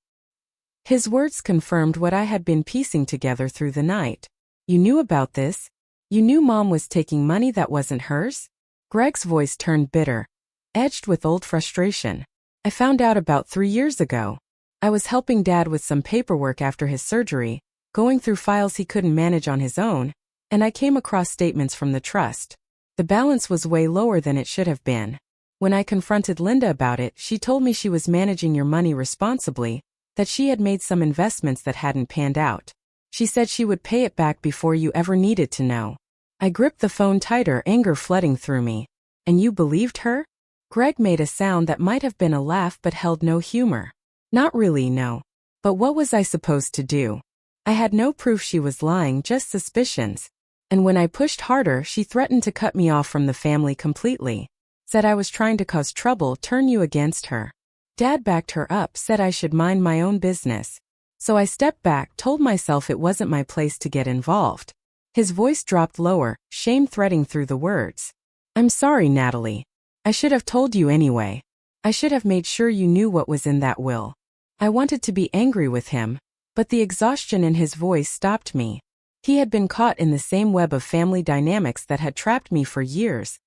His words confirmed what I had been piecing together through the night. You knew about this? You knew Mom was taking money that wasn't hers? Greg's voice turned bitter, edged with old frustration. I found out about 3 years ago. I was helping Dad with some paperwork after his surgery, going through files he couldn't manage on his own, and I came across statements from the trust. The balance was way lower than it should have been. When I confronted Linda about it, she told me she was managing your money responsibly, that she had made some investments that hadn't panned out. She said she would pay it back before you ever needed to know. I gripped the phone tighter, anger flooding through me. And you believed her? Greg made a sound that might have been a laugh but held no humor. Not really, no. But what was I supposed to do? I had no proof she was lying, just suspicions. And when I pushed harder, she threatened to cut me off from the family completely. Said I was trying to cause trouble, turn you against her. Dad backed her up, said I should mind my own business. So I stepped back, told myself it wasn't my place to get involved. His voice dropped lower, shame threading through the words. I'm sorry, Natalie. I should have told you anyway. I should have made sure you knew what was in that will. I wanted to be angry with him, but the exhaustion in his voice stopped me. He had been caught in the same web of family dynamics that had trapped me for years.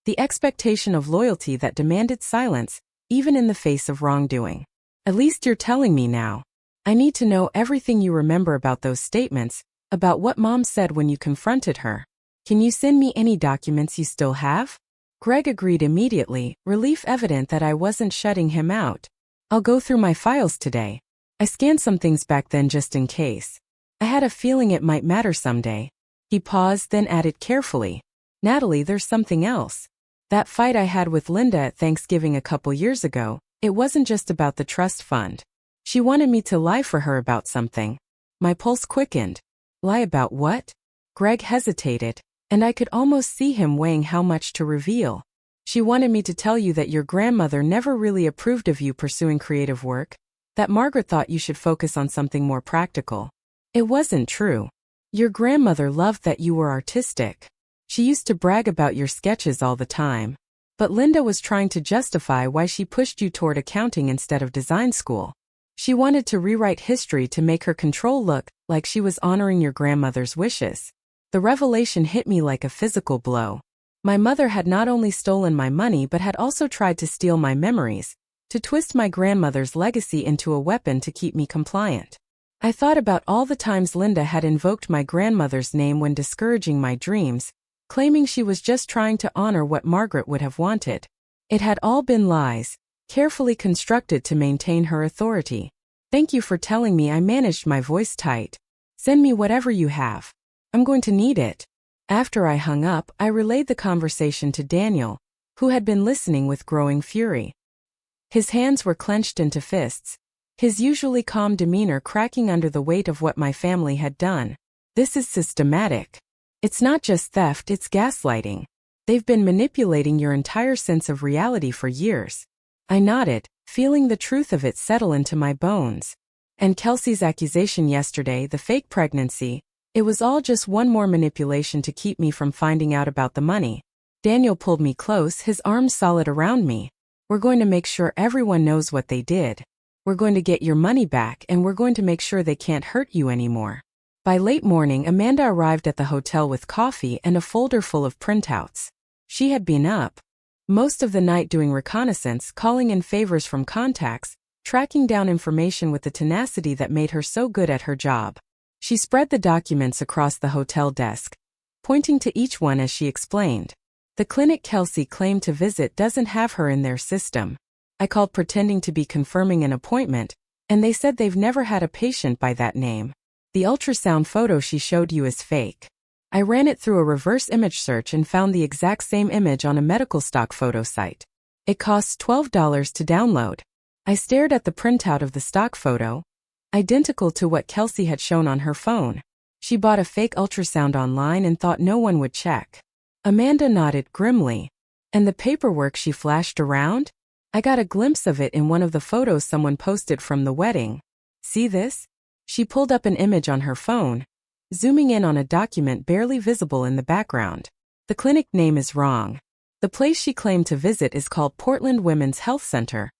The expectation of loyalty that demanded silence, even in the face of wrongdoing. At least you're telling me now. I need to know everything you remember about those statements, about what Mom said when you confronted her. Can you send me any documents you still have? Greg agreed immediately, relief evident that I wasn't shutting him out. I'll go through my files today. I scanned some things back then just in case. I had a feeling it might matter someday. He paused, then added carefully, Natalie, there's something else. That fight I had with Linda at Thanksgiving a couple years ago, it wasn't just about the trust fund. She wanted me to lie for her about something. My pulse quickened. Lie about what? Greg hesitated, and I could almost see him weighing how much to reveal. She wanted me to tell you that your grandmother never really approved of you pursuing creative work, that Margaret thought you should focus on something more practical. It wasn't true. Your grandmother loved that you were artistic. She used to brag about your sketches all the time. But Linda was trying to justify why she pushed you toward accounting instead of design school. She wanted to rewrite history to make her control look like she was honoring your grandmother's wishes. The revelation hit me like a physical blow. My mother had not only stolen my money but had also tried to steal my memories, to twist my grandmother's legacy into a weapon to keep me compliant. I thought about all the times Linda had invoked my grandmother's name when discouraging my dreams, claiming she was just trying to honor what Margaret would have wanted. It had all been lies, carefully constructed to maintain her authority. Thank you for telling me. I managed my voice tight. Send me whatever you have. I'm going to need it. After I hung up, I relayed the conversation to Daniel, who had been listening with growing fury. His hands were clenched into fists, his usually calm demeanor cracking under the weight of what my family had done. This is systematic. It's not just theft, it's gaslighting. They've been manipulating your entire sense of reality for years. I nodded, feeling the truth of it settle into my bones. And Kelsey's accusation yesterday, the fake pregnancy, it was all just one more manipulation to keep me from finding out about the money. Daniel pulled me close, his arms solid around me. We're going to make sure everyone knows what they did. We're going to get your money back, and we're going to make sure they can't hurt you anymore. By late morning, Amanda arrived at the hotel with coffee and a folder full of printouts. She had been up most of the night doing reconnaissance, calling in favors from contacts, tracking down information with the tenacity that made her so good at her job. She spread the documents across the hotel desk, pointing to each one as she explained. The clinic Kelsey claimed to visit doesn't have her in their system. I called pretending to be confirming an appointment, and they said they've never had a patient by that name. The ultrasound photo she showed you is fake. I ran it through a reverse image search and found the exact same image on a medical stock photo site. It costs $12 to download. I stared at the printout of the stock photo, identical to what Kelsey had shown on her phone. She bought a fake ultrasound online and thought no one would check. Amanda nodded grimly. And the paperwork she flashed around? I got a glimpse of it in one of the photos someone posted from the wedding. See this? She pulled up an image on her phone, zooming in on a document barely visible in the background. The clinic name is wrong. The place she claimed to visit is called Portland Women's Health Center,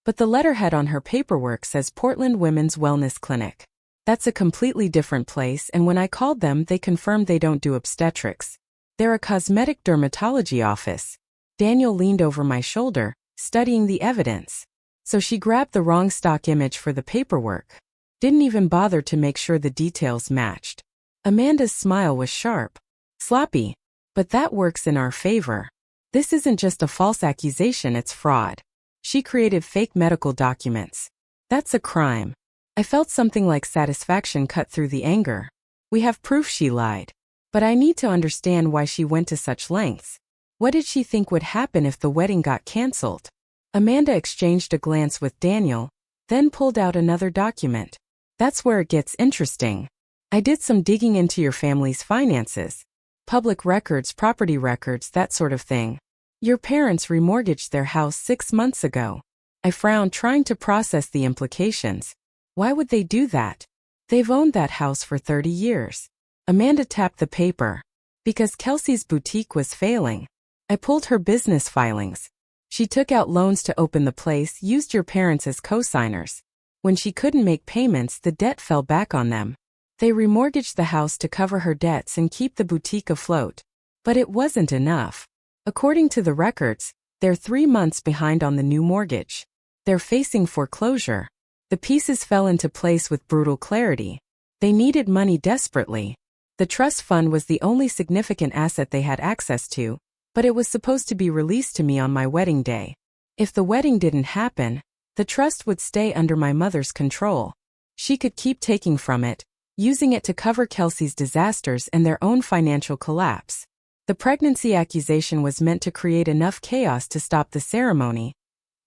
but the letterhead on her paperwork says Portland Women's Wellness Clinic. That's a completely different place, and when I called them, they confirmed they don't do obstetrics. They're a cosmetic dermatology office. Daniel leaned over my shoulder, studying the evidence. So she grabbed the wrong stock image for the paperwork. Didn't even bother to make sure the details matched. Amanda's smile was sharp. Sloppy. But that works in our favor. This isn't just a false accusation, it's fraud. She created fake medical documents. That's a crime. I felt something like satisfaction cut through the anger. We have proof she lied. But I need to understand why she went to such lengths. What did she think would happen if the wedding got cancelled? Amanda exchanged a glance with Daniel, then pulled out another document. That's where it gets interesting. I did some digging into your family's finances. Public records, property records, that sort of thing. Your parents remortgaged their house 6 months ago. I frowned, trying to process the implications. Why would they do that? They've owned that house for 30 years. Amanda tapped the paper. Because Kelsey's boutique was failing. I pulled her business filings. She took out loans to open the place, used your parents as co-signers. When she couldn't make payments, the debt fell back on them. They remortgaged the house to cover her debts and keep the boutique afloat. But it wasn't enough. According to the records, they're 3 months behind on the new mortgage. They're facing foreclosure. The pieces fell into place with brutal clarity. They needed money desperately. The trust fund was the only significant asset they had access to, but it was supposed to be released to me on my wedding day. If the wedding didn't happen, the trust would stay under my mother's control. She could keep taking from it, using it to cover Kelsey's disasters and their own financial collapse. The pregnancy accusation was meant to create enough chaos to stop the ceremony,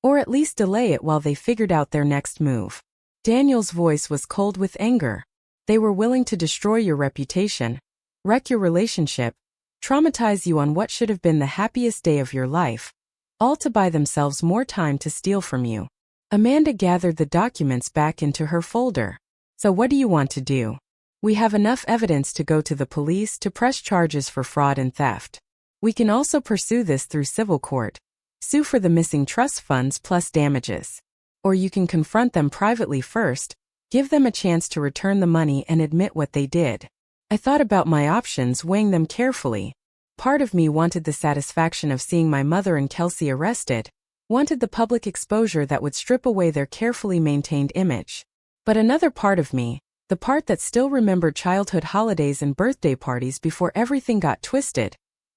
or at least delay it while they figured out their next move. Daniel's voice was cold with anger. They were willing to destroy your reputation, wreck your relationship, traumatize you on what should have been the happiest day of your life, all to buy themselves more time to steal from you. Amanda gathered the documents back into her folder. So what do you want to do? We have enough evidence to go to the police to press charges for fraud and theft. We can also pursue this through civil court, sue for the missing trust funds plus damages. Or you can confront them privately first, give them a chance to return the money and admit what they did. I thought about my options, weighing them carefully. Part of me wanted the satisfaction of seeing my mother and Kelsey arrested, wanted the public exposure that would strip away their carefully maintained image. But another part of me, the part that still remembered childhood holidays and birthday parties before everything got twisted,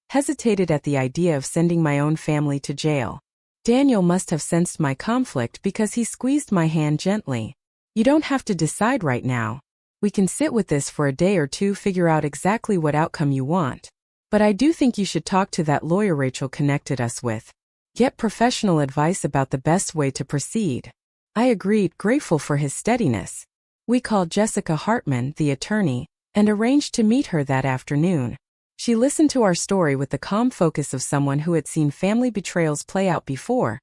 hesitated at the idea of sending my own family to jail. Daniel must have sensed my conflict because he squeezed my hand gently. You don't have to decide right now. We can sit with this for a day or two, figure out exactly what outcome you want. But I do think you should talk to that lawyer Rachel connected us with. Get professional advice about the best way to proceed. I agreed, grateful for his steadiness. We called Jessica Hartman, the attorney, and arranged to meet her that afternoon. She listened to our story with the calm focus of someone who had seen family betrayals play out before,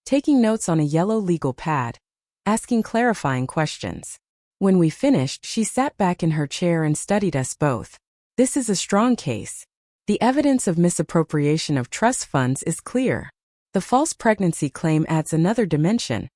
taking notes on a yellow legal pad, asking clarifying questions. When we finished, she sat back in her chair and studied us both. This is a strong case. The evidence of misappropriation of trust funds is clear. The false pregnancy claim adds another dimension,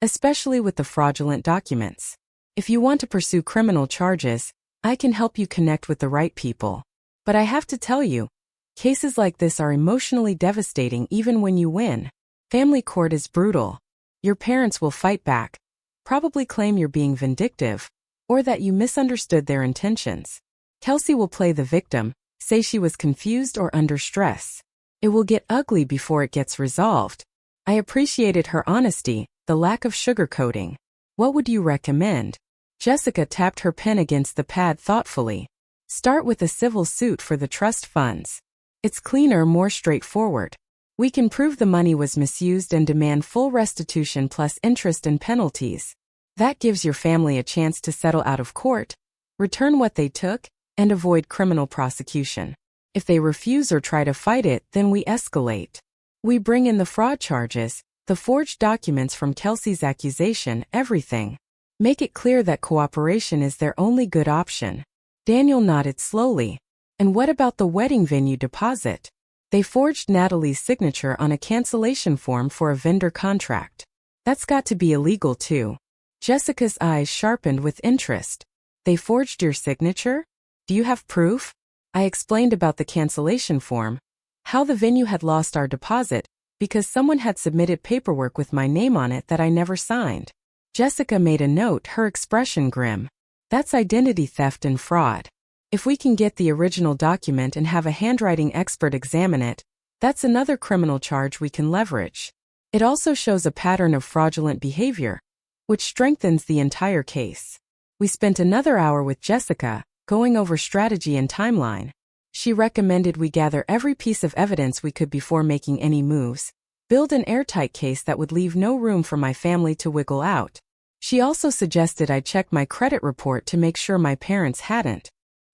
especially with the fraudulent documents. If you want to pursue criminal charges, I can help you connect with the right people. But I have to tell you, cases like this are emotionally devastating even when you win. Family court is brutal. Your parents will fight back, probably claim you're being vindictive, or that you misunderstood their intentions. Kelsey will play the victim, say she was confused or under stress. It will get ugly before it gets resolved. I appreciated her honesty, the lack of sugarcoating. What would you recommend? Jessica tapped her pen against the pad thoughtfully. Start with a civil suit for the trust funds. It's cleaner, more straightforward. We can prove the money was misused and demand full restitution plus interest and penalties. That gives your family a chance to settle out of court, return what they took, and avoid criminal prosecution. If they refuse or try to fight it, then we escalate. We bring in the fraud charges, the forged documents from Kelsey's accusation, everything. Make it clear that cooperation is their only good option. Daniel nodded slowly. And what about the wedding venue deposit? They forged Natalie's signature on a cancellation form for a vendor contract. That's got to be illegal too. Jessica's eyes sharpened with interest. They forged your signature? Do you have proof? I explained about the cancellation form, how the venue had lost our deposit because someone had submitted paperwork with my name on it that I never signed. Jessica made a note, her expression grim. That's identity theft and fraud. If we can get the original document and have a handwriting expert examine it, that's another criminal charge we can leverage. It also shows a pattern of fraudulent behavior, which strengthens the entire case. We spent another hour with Jessica, going over strategy and timeline. She recommended we gather every piece of evidence we could before making any moves, build an airtight case that would leave no room for my family to wiggle out. She also suggested I check my credit report to make sure my parents hadn't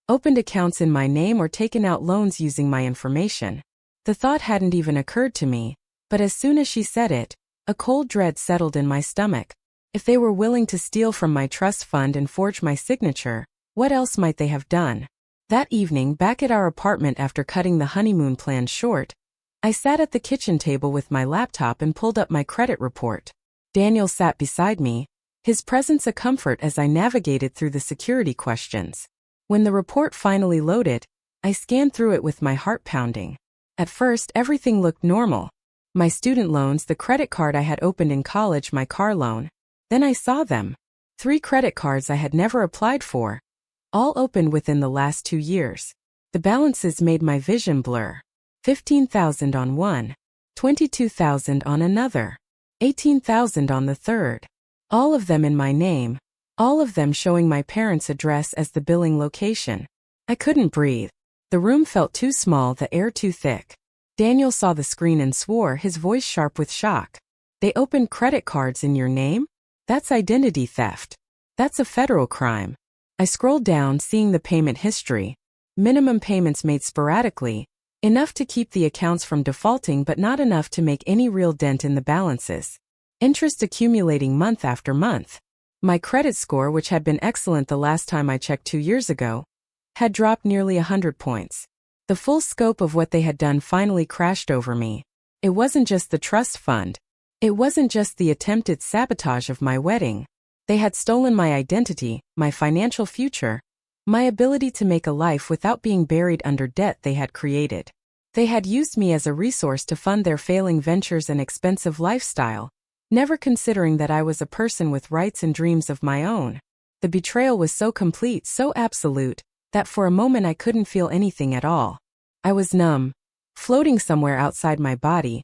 opened accounts in my name or taken out loans using my information. The thought hadn't even occurred to me, but as soon as she said it, a cold dread settled in my stomach. If they were willing to steal from my trust fund and forge my signature, what else might they have done? That evening, back at our apartment after cutting the honeymoon plan short, I sat at the kitchen table with my laptop and pulled up my credit report. Daniel sat beside me, his presence a comfort as I navigated through the security questions. When the report finally loaded, I scanned through it with my heart pounding. At first, everything looked normal. My student loans, the credit card I had opened in college, my car loan. Then I saw them. 3 credit cards I had never applied for, all opened within the last 2 years. The balances made my vision blur. $15,000 on one, $22,000 on another, $18,000 on the third. All of them in my name, all of them showing my parents' address as the billing location. I couldn't breathe. The room felt too small, the air too thick. Daniel saw the screen and swore, his voice sharp with shock. They opened credit cards in your name? That's identity theft. That's a federal crime. I scrolled down, seeing the payment history. Minimum payments made sporadically, enough to keep the accounts from defaulting but not enough to make any real dent in the balances. Interest accumulating month after month. My credit score, which had been excellent the last time I checked 2 years ago, had dropped nearly 100 points. The full scope of what they had done finally crashed over me. It wasn't just the trust fund. It wasn't just the attempted sabotage of my wedding. They had stolen my identity, my financial future, my ability to make a life without being buried under debt they had created. They had used me as a resource to fund their failing ventures and expensive lifestyle, never considering that I was a person with rights and dreams of my own. The betrayal was so complete, so absolute, that for a moment I couldn't feel anything at all. I was numb, floating somewhere outside my body,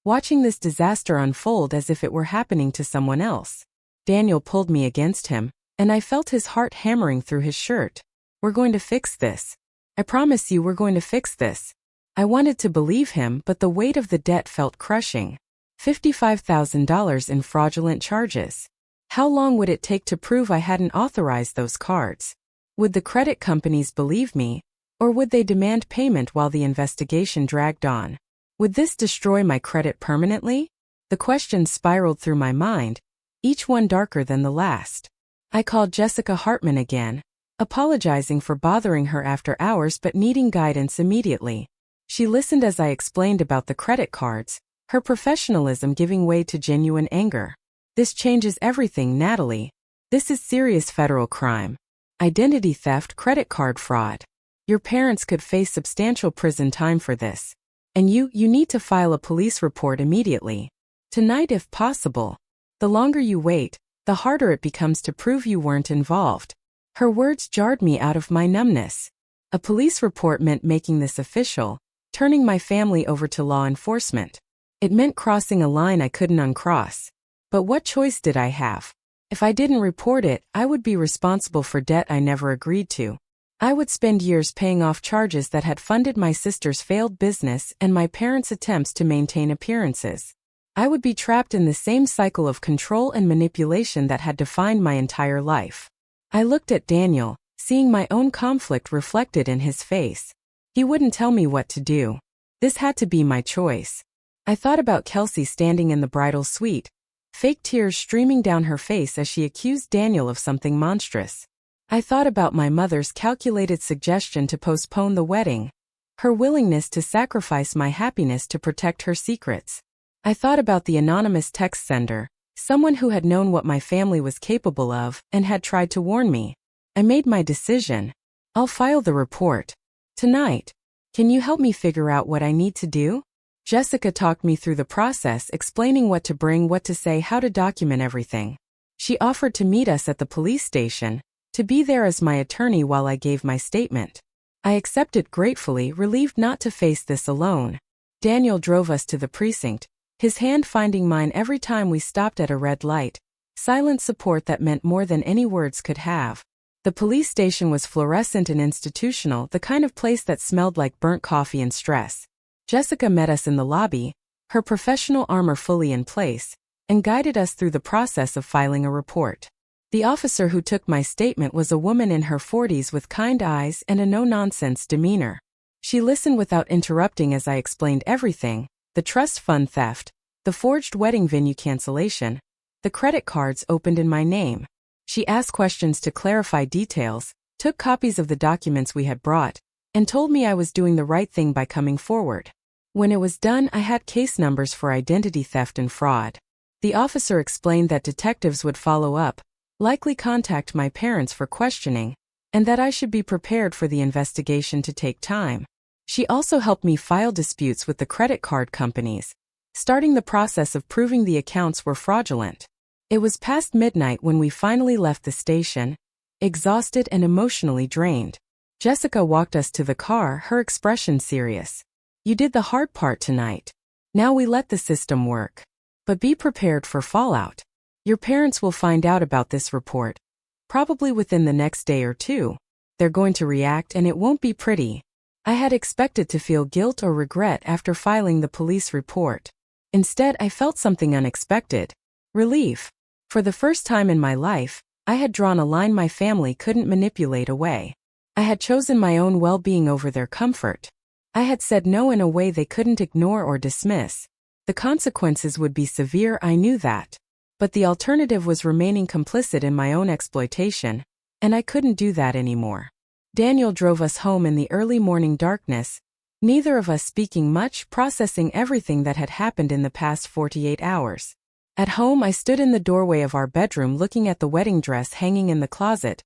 watching this disaster unfold as if it were happening to someone else. Daniel pulled me against him, and I felt his heart hammering through his shirt. We're going to fix this. I promise you we're going to fix this. I wanted to believe him, but the weight of the debt felt crushing. $55,000 in fraudulent charges. How long would it take to prove I hadn't authorized those cards? Would the credit companies believe me, or would they demand payment while the investigation dragged on? Would this destroy my credit permanently? The questions spiraled through my mind, each one darker than the last. I called Jessica Hartman again, apologizing for bothering her after hours but needing guidance immediately. She listened as I explained about the credit cards, her professionalism giving way to genuine anger. This changes everything, Natalie. This is serious federal crime. Identity theft, credit card fraud. Your parents could face substantial prison time for this. And you need to file a police report immediately. Tonight if possible. The longer you wait, the harder it becomes to prove you weren't involved. Her words jarred me out of my numbness. A police report meant making this official, turning my family over to law enforcement. It meant crossing a line I couldn't uncross. But what choice did I have? If I didn't report it, I would be responsible for debt I never agreed to. I would spend years paying off charges that had funded my sister's failed business and my parents' attempts to maintain appearances. I would be trapped in the same cycle of control and manipulation that had defined my entire life. I looked at Daniel, seeing my own conflict reflected in his face. He wouldn't tell me what to do. This had to be my choice. I thought about Kelsey standing in the bridal suite, fake tears streaming down her face as she accused Daniel of something monstrous. I thought about my mother's calculated suggestion to postpone the wedding, her willingness to sacrifice my happiness to protect her secrets. I thought about the anonymous text sender, someone who had known what my family was capable of and had tried to warn me. I made my decision. I'll file the report. Tonight. Can you help me figure out what I need to do? Jessica talked me through the process, explaining what to bring, what to say, how to document everything. She offered to meet us at the police station, to be there as my attorney while I gave my statement. I accepted gratefully, relieved not to face this alone. Daniel drove us to the precinct, his hand finding mine every time we stopped at a red light. Silent support that meant more than any words could have. The police station was fluorescent and institutional, the kind of place that smelled like burnt coffee and stress. Jessica met us in the lobby, her professional armor fully in place, and guided us through the process of filing a report. The officer who took my statement was a woman in her 40s with kind eyes and a no-nonsense demeanor. She listened without interrupting as I explained everything: the trust fund theft, the forged wedding venue cancellation, the credit cards opened in my name. She asked questions to clarify details, took copies of the documents we had brought, and told me I was doing the right thing by coming forward. When it was done, I had case numbers for identity theft and fraud. The officer explained that detectives would follow up, likely contact my parents for questioning, and that I should be prepared for the investigation to take time. She also helped me file disputes with the credit card companies, starting the process of proving the accounts were fraudulent. It was past midnight when we finally left the station, exhausted and emotionally drained. Jessica walked us to the car, her expression serious. You did the hard part tonight. Now we let the system work. But be prepared for fallout. Your parents will find out about this report. probably within the next day or two. They're going to react and it won't be pretty. I had expected to feel guilt or regret after filing the police report. Instead, I felt something unexpected. Relief. For the first time in my life, I had drawn a line my family couldn't manipulate away. I had chosen my own well-being over their comfort. I had said no in a way they couldn't ignore or dismiss. The consequences would be severe, I knew that. But the alternative was remaining complicit in my own exploitation, and I couldn't do that anymore. Daniel drove us home in the early morning darkness, neither of us speaking much, processing everything that had happened in the past 48 hours. At home, I stood in the doorway of our bedroom looking at the wedding dress hanging in the closet,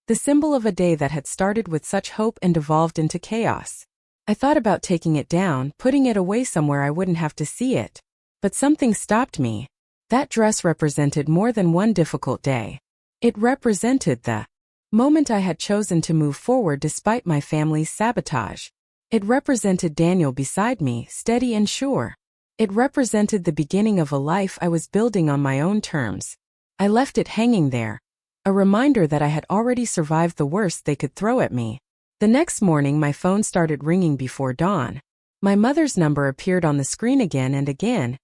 the symbol of a day that had started with such hope and devolved into chaos. I thought about taking it down, putting it away somewhere I wouldn't have to see it. But something stopped me. That dress represented more than one difficult day. It represented the moment I had chosen to move forward despite my family's sabotage. It represented Daniel beside me, steady and sure. It represented the beginning of a life I was building on my own terms. I left it hanging there, a reminder that I had already survived the worst they could throw at me. The next morning, my phone started ringing before dawn. My mother's number appeared on the screen again and again,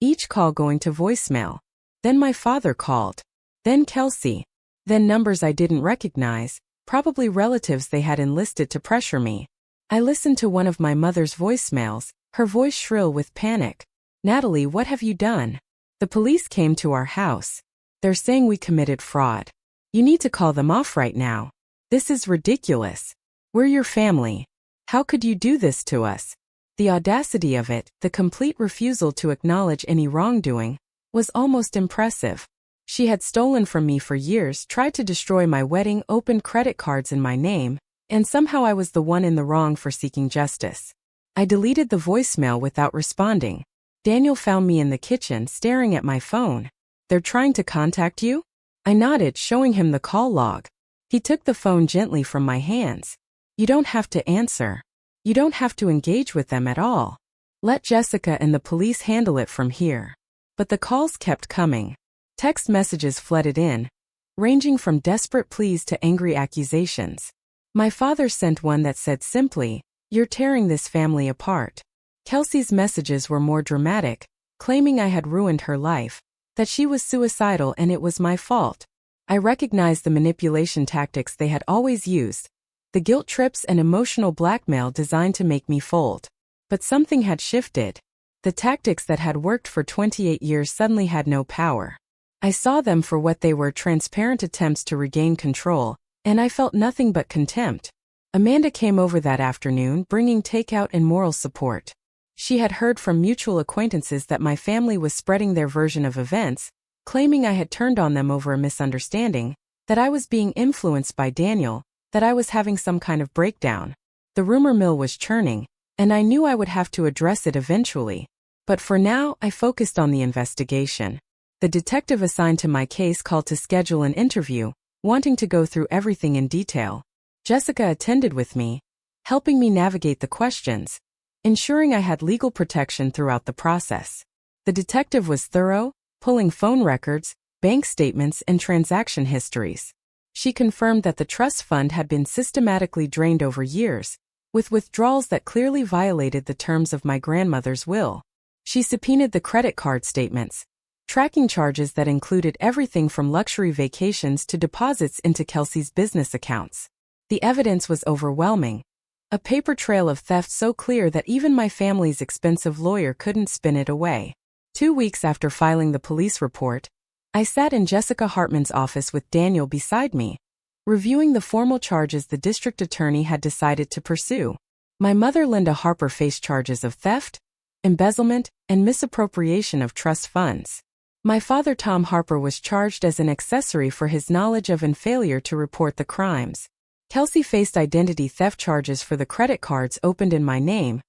each call going to voicemail. Then my father called. Then Kelsey. Then numbers I didn't recognize, probably relatives they had enlisted to pressure me. I listened to one of my mother's voicemails, her voice shrill with panic. "Natalie, what have you done? The police came to our house. They're saying we committed fraud. You need to call them off right now. This is ridiculous. We're your family. How could you do this to us?" The audacity of it, the complete refusal to acknowledge any wrongdoing, was almost impressive. She had stolen from me for years, tried to destroy my wedding, opened credit cards in my name, and somehow I was the one in the wrong for seeking justice. I deleted the voicemail without responding. Daniel found me in the kitchen staring at my phone. "They're trying to contact you?" I nodded, showing him the call log. He took the phone gently from my hands. "You don't have to answer. You don't have to engage with them at all. Let Jessica and the police handle it from here." But the calls kept coming. Text messages flooded in, ranging from desperate pleas to angry accusations. My father sent one that said simply, "You're tearing this family apart." Kelsey's messages were more dramatic, claiming I had ruined her life, that she was suicidal and it was my fault. I recognized the manipulation tactics they had always used, the guilt trips and emotional blackmail designed to make me fold. But something had shifted. The tactics that had worked for 28 years suddenly had no power. I saw them for what they were, transparent attempts to regain control, and I felt nothing but contempt. Amanda came over that afternoon, bringing takeout and moral support. She had heard from mutual acquaintances that my family was spreading their version of events, claiming I had turned on them over a misunderstanding, that I was being influenced by Daniel, that I was having some kind of breakdown. The rumor mill was churning, and I knew I would have to address it eventually. But for now, I focused on the investigation. The detective assigned to my case called to schedule an interview, wanting to go through everything in detail. Jessica attended with me, helping me navigate the questions, ensuring I had legal protection throughout the process. The detective was thorough, pulling phone records, bank statements, and transaction histories. She confirmed that the trust fund had been systematically drained over years, with withdrawals that clearly violated the terms of my grandmother's will. She subpoenaed the credit card statements, tracking charges that included everything from luxury vacations to deposits into Kelsey's business accounts. The evidence was overwhelming, a paper trail of theft so clear that even my family's expensive lawyer couldn't spin it away. 2 weeks after filing the police report, I sat in Jessica Hartman's office with Daniel beside me, reviewing the formal charges the district attorney had decided to pursue. My mother, Linda Harper, faced charges of theft, embezzlement, and misappropriation of trust funds. My father, Tom Harper, was charged as an accessory for his knowledge of and failure to report the crimes. Kelsey faced identity theft charges for the credit cards opened in my name,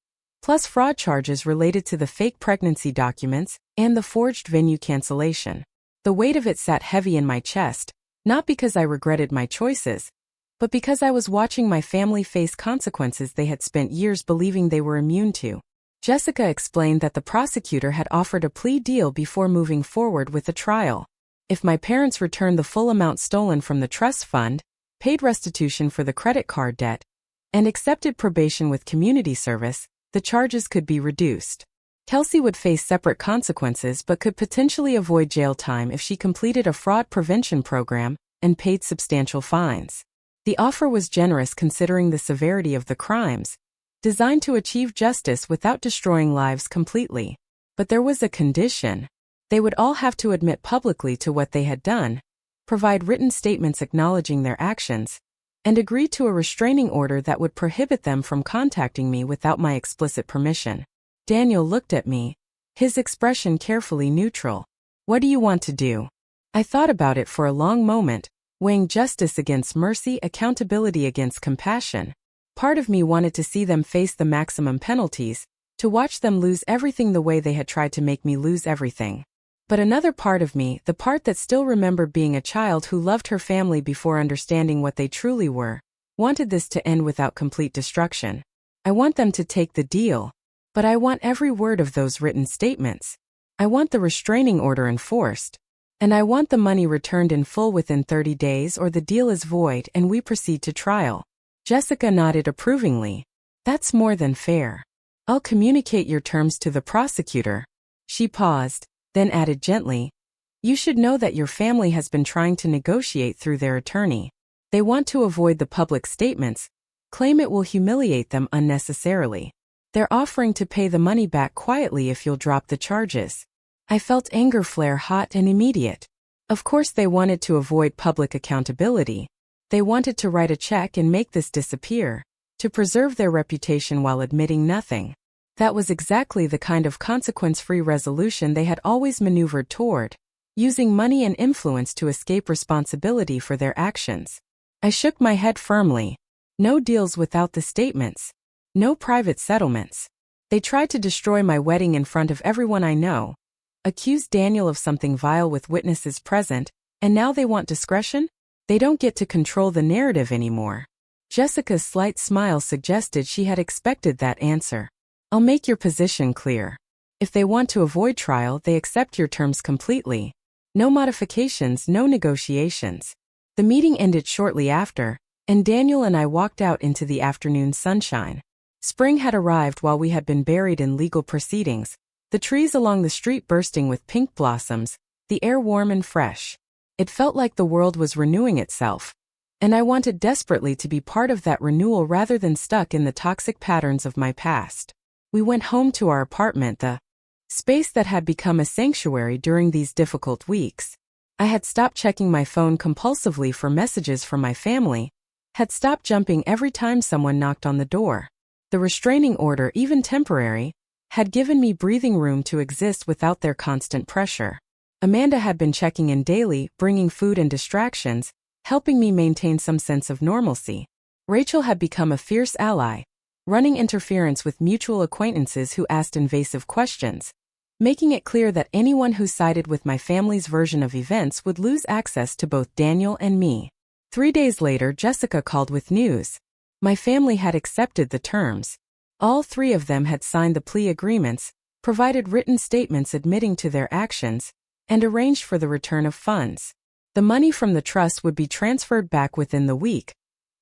plus fraud charges related to the fake pregnancy documents and the forged venue cancellation. The weight of it sat heavy in my chest, not because I regretted my choices, but because I was watching my family face consequences they had spent years believing they were immune to. Jessica explained that the prosecutor had offered a plea deal before moving forward with the trial. If my parents returned the full amount stolen from the trust fund, paid restitution for the credit card debt, and accepted probation with community service, the charges could be reduced. Kelsey would face separate consequences but could potentially avoid jail time if she completed a fraud prevention program and paid substantial fines. The offer was generous considering the severity of the crimes, designed to achieve justice without destroying lives completely. But there was a condition. They would all have to admit publicly to what they had done, provide written statements acknowledging their actions, and agree to a restraining order that would prohibit them from contacting me without my explicit permission. Daniel looked at me, his expression carefully neutral. "What do you want to do?" I thought about it for a long moment, weighing justice against mercy, accountability against compassion. Part of me wanted to see them face the maximum penalties, to watch them lose everything the way they had tried to make me lose everything. But another part of me, the part that still remembered being a child who loved her family before understanding what they truly were, wanted this to end without complete destruction. I want them to take the deal, but I want every word of those written statements. I want the restraining order enforced, and I want the money returned in full within 30 days or the deal is void and we proceed to trial. Jessica nodded approvingly. "That's more than fair. I'll communicate your terms to the prosecutor." She paused, then added gently, "You should know that your family has been trying to negotiate through their attorney. They want to avoid the public statements, claim it will humiliate them unnecessarily. They're offering to pay the money back quietly if you'll drop the charges." I felt anger flare hot and immediate. Of course they wanted to avoid public accountability. They wanted to write a check and make this disappear, to preserve their reputation while admitting nothing. That was exactly the kind of consequence-free resolution they had always maneuvered toward, using money and influence to escape responsibility for their actions. I shook my head firmly. No deals without the statements. No private settlements. They tried to destroy my wedding in front of everyone I know, accused Daniel of something vile with witnesses present, and now they want discretion? They don't get to control the narrative anymore. Jessica's slight smile suggested she had expected that answer. "I'll make your position clear. If they want to avoid trial, they accept your terms completely. No modifications, no negotiations." The meeting ended shortly after, and Daniel and I walked out into the afternoon sunshine. Spring had arrived while we had been buried in legal proceedings, the trees along the street bursting with pink blossoms, the air warm and fresh. It felt like the world was renewing itself, and I wanted desperately to be part of that renewal rather than stuck in the toxic patterns of my past. We went home to our apartment, the space that had become a sanctuary during these difficult weeks. I had stopped checking my phone compulsively for messages from my family, had stopped jumping every time someone knocked on the door. The restraining order, even temporary, had given me breathing room to exist without their constant pressure. Amanda had been checking in daily, bringing food and distractions, helping me maintain some sense of normalcy. Rachel had become a fierce ally, running interference with mutual acquaintances who asked invasive questions, making it clear that anyone who sided with my family's version of events would lose access to both Daniel and me. 3 days later, Jessica called with news. My family had accepted the terms. All 3 of them had signed the plea agreements, provided written statements admitting to their actions, and arranged for the return of funds. The money from the trust would be transferred back within the week,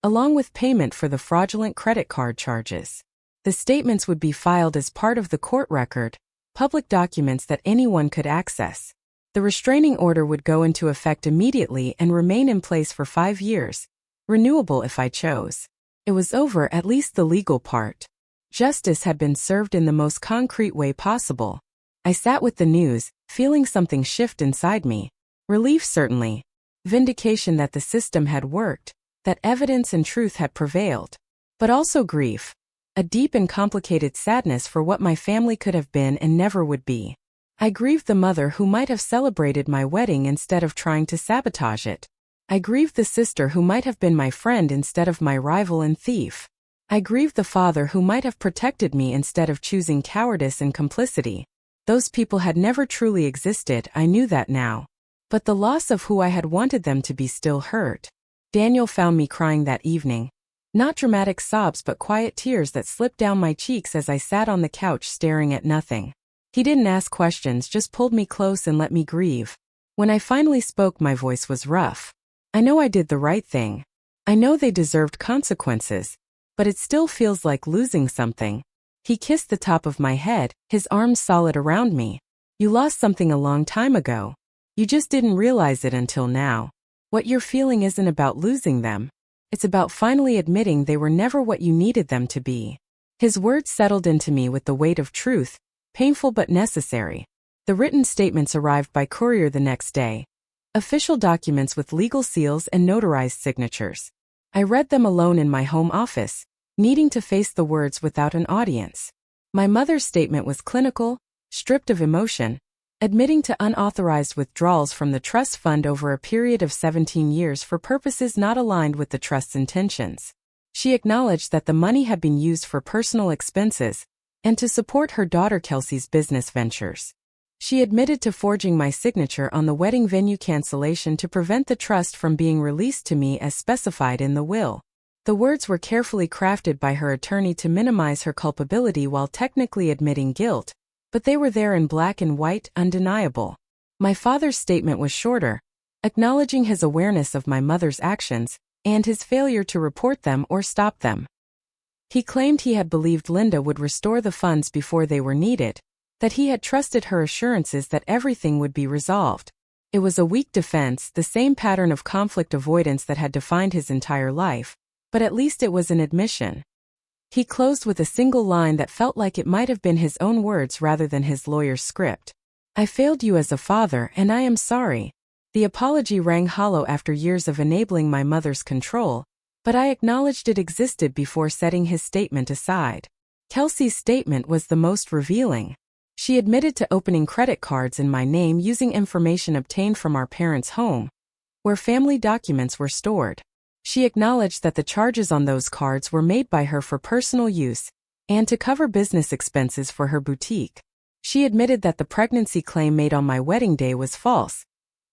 along with payment for the fraudulent credit card charges. The statements would be filed as part of the court record, public documents that anyone could access. The restraining order would go into effect immediately and remain in place for 5 years, renewable if I chose. It was over, at least the legal part. Justice had been served in the most concrete way possible. I sat with the news, feeling something shift inside me. Relief certainly. Vindication that the system had worked, that evidence and truth had prevailed. But also grief. A deep and complicated sadness for what my family could have been and never would be. I grieved the mother who might have celebrated my wedding instead of trying to sabotage it. I grieved the sister who might have been my friend instead of my rival and thief. I grieved the father who might have protected me instead of choosing cowardice and complicity. Those people had never truly existed, I knew that now. But the loss of who I had wanted them to be still hurt. Daniel found me crying that evening. Not dramatic sobs but quiet tears that slipped down my cheeks as I sat on the couch staring at nothing. He didn't ask questions, just pulled me close and let me grieve. When I finally spoke, my voice was rough. I know I did the right thing. I know they deserved consequences. But it still feels like losing something. He kissed the top of my head, his arms solid around me. You lost something a long time ago. You just didn't realize it until now. What you're feeling isn't about losing them. It's about finally admitting they were never what you needed them to be. His words settled into me with the weight of truth, painful but necessary. The written statements arrived by courier the next day. Official documents with legal seals and notarized signatures. I read them alone in my home office, needing to face the words without an audience. My mother's statement was clinical, stripped of emotion, admitting to unauthorized withdrawals from the trust fund over a period of 17 years for purposes not aligned with the trust's intentions. She acknowledged that the money had been used for personal expenses and to support her daughter Kelsey's business ventures. She admitted to forging my signature on the wedding venue cancellation to prevent the trust from being released to me as specified in the will. The words were carefully crafted by her attorney to minimize her culpability while technically admitting guilt, but they were there in black and white, undeniable. My father's statement was shorter, acknowledging his awareness of my mother's actions and his failure to report them or stop them. He claimed he had believed Linda would restore the funds before they were needed, that he had trusted her assurances that everything would be resolved. It was a weak defense, the same pattern of conflict avoidance that had defined his entire life, but at least it was an admission. He closed with a single line that felt like it might have been his own words rather than his lawyer's script. I failed you as a father and I am sorry. The apology rang hollow after years of enabling my mother's control, but I acknowledged it existed before setting his statement aside. Kelsey's statement was the most revealing. She admitted to opening credit cards in my name using information obtained from our parents' home, where family documents were stored. She acknowledged that the charges on those cards were made by her for personal use and to cover business expenses for her boutique. She admitted that the pregnancy claim made on my wedding day was false,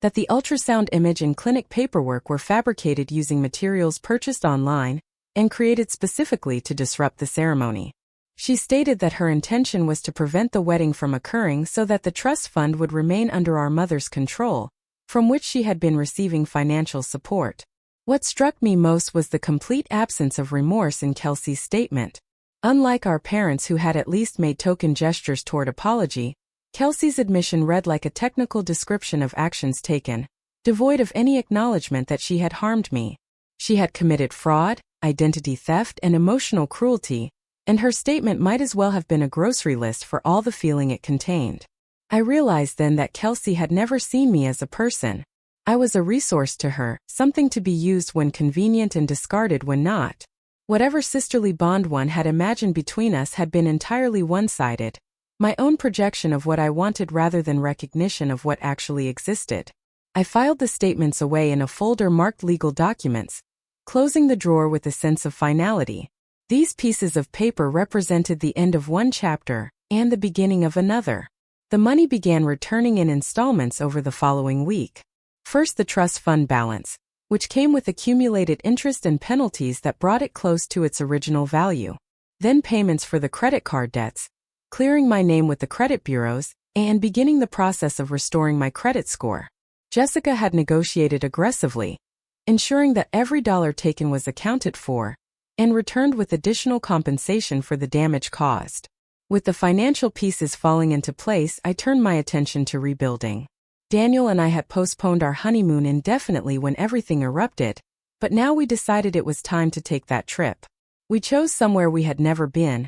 that the ultrasound image and clinic paperwork were fabricated using materials purchased online and created specifically to disrupt the ceremony. She stated that her intention was to prevent the wedding from occurring so that the trust fund would remain under our mother's control, from which she had been receiving financial support. What struck me most was the complete absence of remorse in Kelsey's statement. Unlike our parents who had at least made token gestures toward apology, Kelsey's admission read like a technical description of actions taken, devoid of any acknowledgement that she had harmed me. She had committed fraud, identity theft, and emotional cruelty, and her statement might as well have been a grocery list for all the feeling it contained. I realized then that Kelsey had never seen me as a person. I was a resource to her, something to be used when convenient and discarded when not. Whatever sisterly bond one had imagined between us had been entirely one-sided, my own projection of what I wanted rather than recognition of what actually existed. I filed the statements away in a folder marked legal documents, closing the drawer with a sense of finality. These pieces of paper represented the end of one chapter and the beginning of another. The money began returning in installments over the following week. First, the trust fund balance, which came with accumulated interest and penalties that brought it close to its original value. Then payments for the credit card debts, clearing my name with the credit bureaus, and beginning the process of restoring my credit score. Jessica had negotiated aggressively, ensuring that every dollar taken was accounted for, and returned with additional compensation for the damage caused. With the financial pieces falling into place, I turned my attention to rebuilding. Daniel and I had postponed our honeymoon indefinitely when everything erupted, but now we decided it was time to take that trip. We chose somewhere we had never been,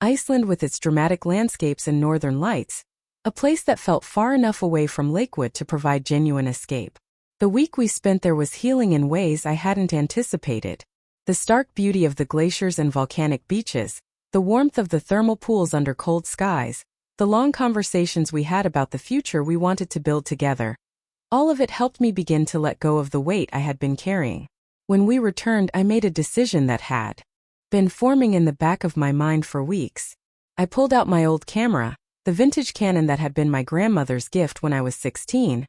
Iceland with its dramatic landscapes and northern lights, a place that felt far enough away from Lakewood to provide genuine escape. The week we spent there was healing in ways I hadn't anticipated. The stark beauty of the glaciers and volcanic beaches, the warmth of the thermal pools under cold skies, the long conversations we had about the future we wanted to build together. All of it helped me begin to let go of the weight I had been carrying. When we returned, I made a decision that had been forming in the back of my mind for weeks. I pulled out my old camera, the vintage Canon that had been my grandmother's gift when I was 16,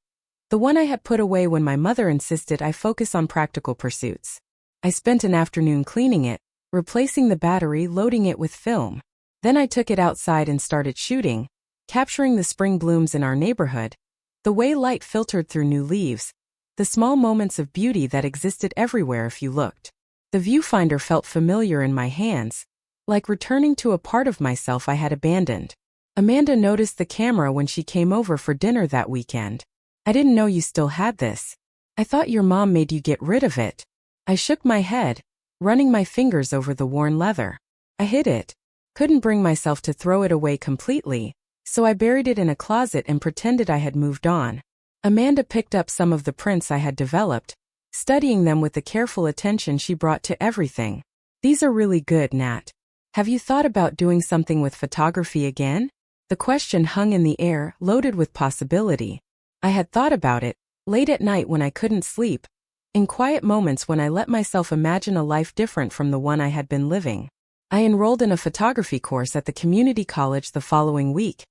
the one I had put away when my mother insisted I focus on practical pursuits. I spent an afternoon cleaning it, replacing the battery, loading it with film. Then I took it outside and started shooting, capturing the spring blooms in our neighborhood, The way light filtered through new leaves, the small moments of beauty that existed everywhere if you looked. The viewfinder felt familiar in my hands, like returning to a part of myself I had abandoned. Amanda noticed the camera when she came over for dinner that weekend. I didn't know you still had this. I thought your mom made you get rid of it. I shook my head, running my fingers over the worn leather. I hid it. Couldn't bring myself to throw it away completely, so I buried it in a closet and pretended I had moved on. Amanda picked up some of the prints I had developed, studying them with the careful attention she brought to everything. These are really good, Nat. Have you thought about doing something with photography again? The question hung in the air, loaded with possibility. I had thought about it, late at night when I couldn't sleep, in quiet moments when I let myself imagine a life different from the one I had been living. I enrolled in a photography course at the community college the following week,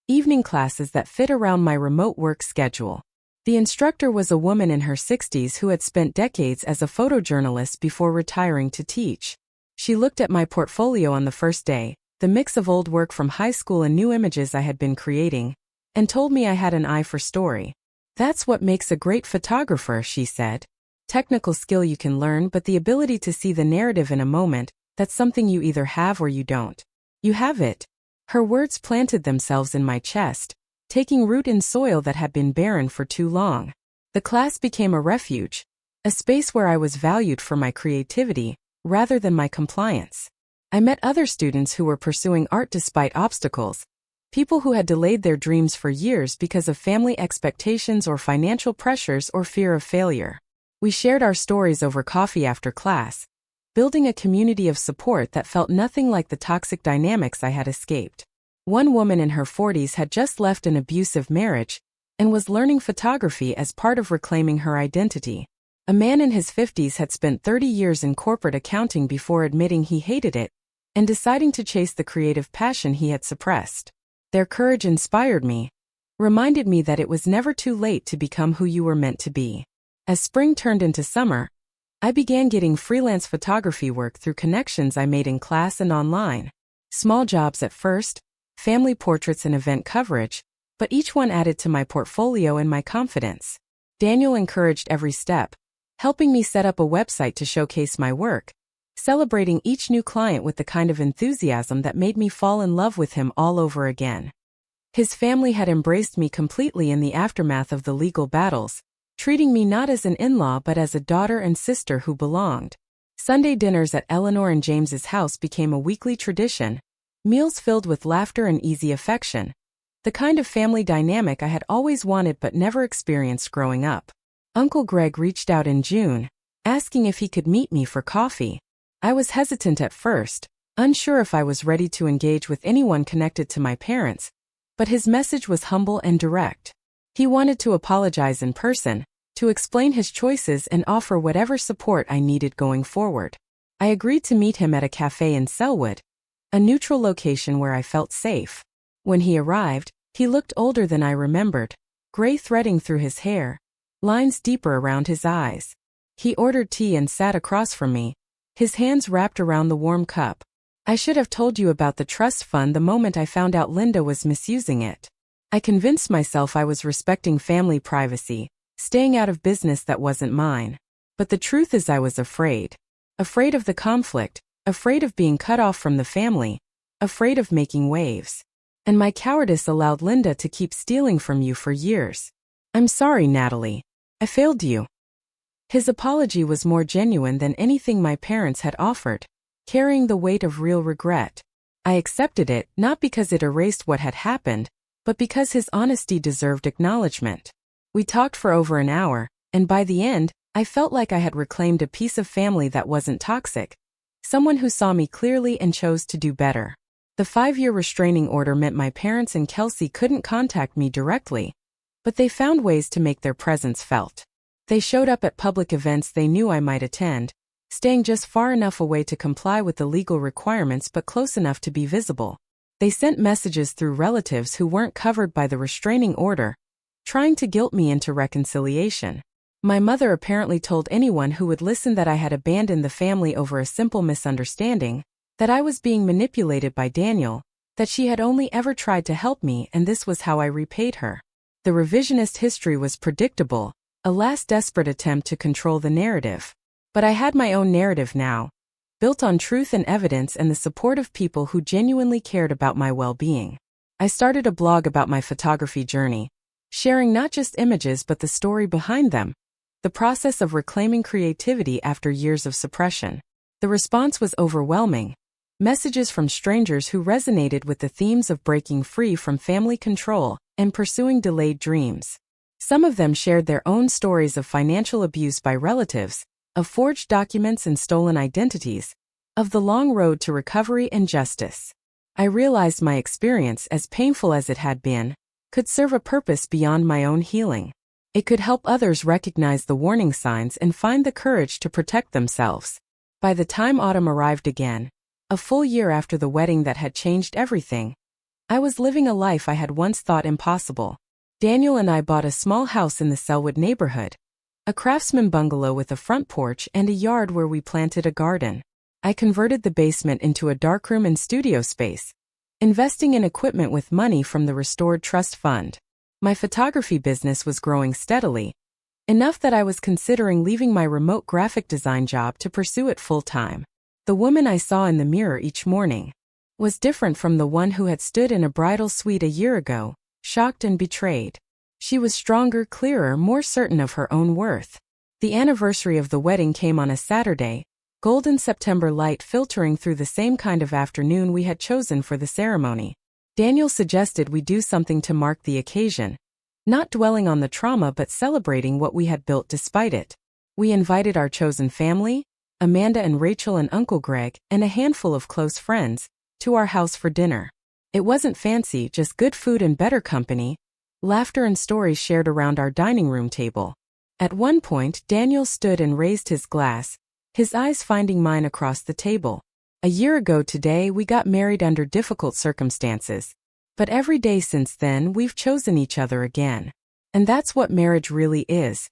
evening classes that fit around my remote work schedule. The instructor was a woman in her 60s who had spent decades as a photojournalist before retiring to teach. She looked at my portfolio on the first day, the mix of old work from high school and new images I had been creating, and told me I had an eye for story. That's what makes a great photographer, she said. Technical skill you can learn, but the ability to see the narrative in a moment, that's something you either have or you don't. You have it. Her words planted themselves in my chest, taking root in soil that had been barren for too long. The class became a refuge, a space where I was valued for my creativity, rather than my compliance. I met other students who were pursuing art despite obstacles, people who had delayed their dreams for years because of family expectations or financial pressures or fear of failure. We shared our stories over coffee after class, building a community of support that felt nothing like the toxic dynamics I had escaped. One woman in her 40s had just left an abusive marriage and was learning photography as part of reclaiming her identity. A man in his 50s had spent 30 years in corporate accounting before admitting he hated it and deciding to chase the creative passion he had suppressed. Their courage inspired me, reminded me that it was never too late to become who you were meant to be. As spring turned into summer, I began getting freelance photography work through connections I made in class and online. Small jobs at first, family portraits and event coverage, but each one added to my portfolio and my confidence. Daniel encouraged every step, helping me set up a website to showcase my work, celebrating each new client with the kind of enthusiasm that made me fall in love with him all over again. His family had embraced me completely in the aftermath of the legal battles, treating me not as an in-law but as a daughter and sister who belonged. Sunday dinners at Eleanor and James's house became a weekly tradition, meals filled with laughter and easy affection, the kind of family dynamic I had always wanted but never experienced growing up. Uncle Greg reached out in June, asking if he could meet me for coffee. I was hesitant at first, unsure if I was ready to engage with anyone connected to my parents, but his message was humble and direct. He wanted to apologize in person, to explain his choices and offer whatever support I needed going forward. I agreed to meet him at a cafe in Selwood, a neutral location where I felt safe. When he arrived, he looked older than I remembered, gray threading through his hair, lines deeper around his eyes. He ordered tea and sat across from me, his hands wrapped around the warm cup. I should have told you about the trust fund the moment I found out Linda was misusing it. I convinced myself I was respecting family privacy, staying out of business that wasn't mine. But the truth is I was afraid. Afraid of the conflict, afraid of being cut off from the family, afraid of making waves. And my cowardice allowed Linda to keep stealing from you for years. I'm sorry, Natalie. I failed you. His apology was more genuine than anything my parents had offered, carrying the weight of real regret. I accepted it, not because it erased what had happened, but because his honesty deserved acknowledgement. We talked for over an hour, and by the end, I felt like I had reclaimed a piece of family that wasn't toxic, someone who saw me clearly and chose to do better. The 5-year restraining order meant my parents and Kelsey couldn't contact me directly, but they found ways to make their presence felt. They showed up at public events they knew I might attend, staying just far enough away to comply with the legal requirements but close enough to be visible. They sent messages through relatives who weren't covered by the restraining order, trying to guilt me into reconciliation. My mother apparently told anyone who would listen that I had abandoned the family over a simple misunderstanding, that I was being manipulated by Daniel, that she had only ever tried to help me and this was how I repaid her. The revisionist history was predictable, a last desperate attempt to control the narrative. But I had my own narrative now, built on truth and evidence and the support of people who genuinely cared about my well-being. I started a blog about my photography journey, sharing not just images but the story behind them, the process of reclaiming creativity after years of suppression. The response was overwhelming. Messages from strangers who resonated with the themes of breaking free from family control and pursuing delayed dreams. Some of them shared their own stories of financial abuse by relatives, of forged documents and stolen identities, of the long road to recovery and justice. I realized my experience, as painful as it had been, could serve a purpose beyond my own healing. It could help others recognize the warning signs and find the courage to protect themselves. By the time autumn arrived again, a full year after the wedding that had changed everything, I was living a life I had once thought impossible. Daniel and I bought a small house in the Selwood neighborhood, a craftsman bungalow with a front porch and a yard where we planted a garden. I converted the basement into a darkroom and studio space, investing in equipment with money from the restored trust fund. My photography business was growing steadily, enough that I was considering leaving my remote graphic design job to pursue it full-time. The woman I saw in the mirror each morning was different from the one who had stood in a bridal suite a year ago, shocked and betrayed. She was stronger, clearer, more certain of her own worth. The anniversary of the wedding came on a Saturday, golden September light filtering through the same kind of afternoon we had chosen for the ceremony. Daniel suggested we do something to mark the occasion, not dwelling on the trauma but celebrating what we had built despite it. We invited our chosen family, Amanda and Rachel and Uncle Greg, and a handful of close friends, to our house for dinner. It wasn't fancy, just good food and better company, laughter and stories shared around our dining room table. At one point, Daniel stood and raised his glass, his eyes finding mine across the table. A year ago today, we got married under difficult circumstances. But every day since then, we've chosen each other again. And that's what marriage really is.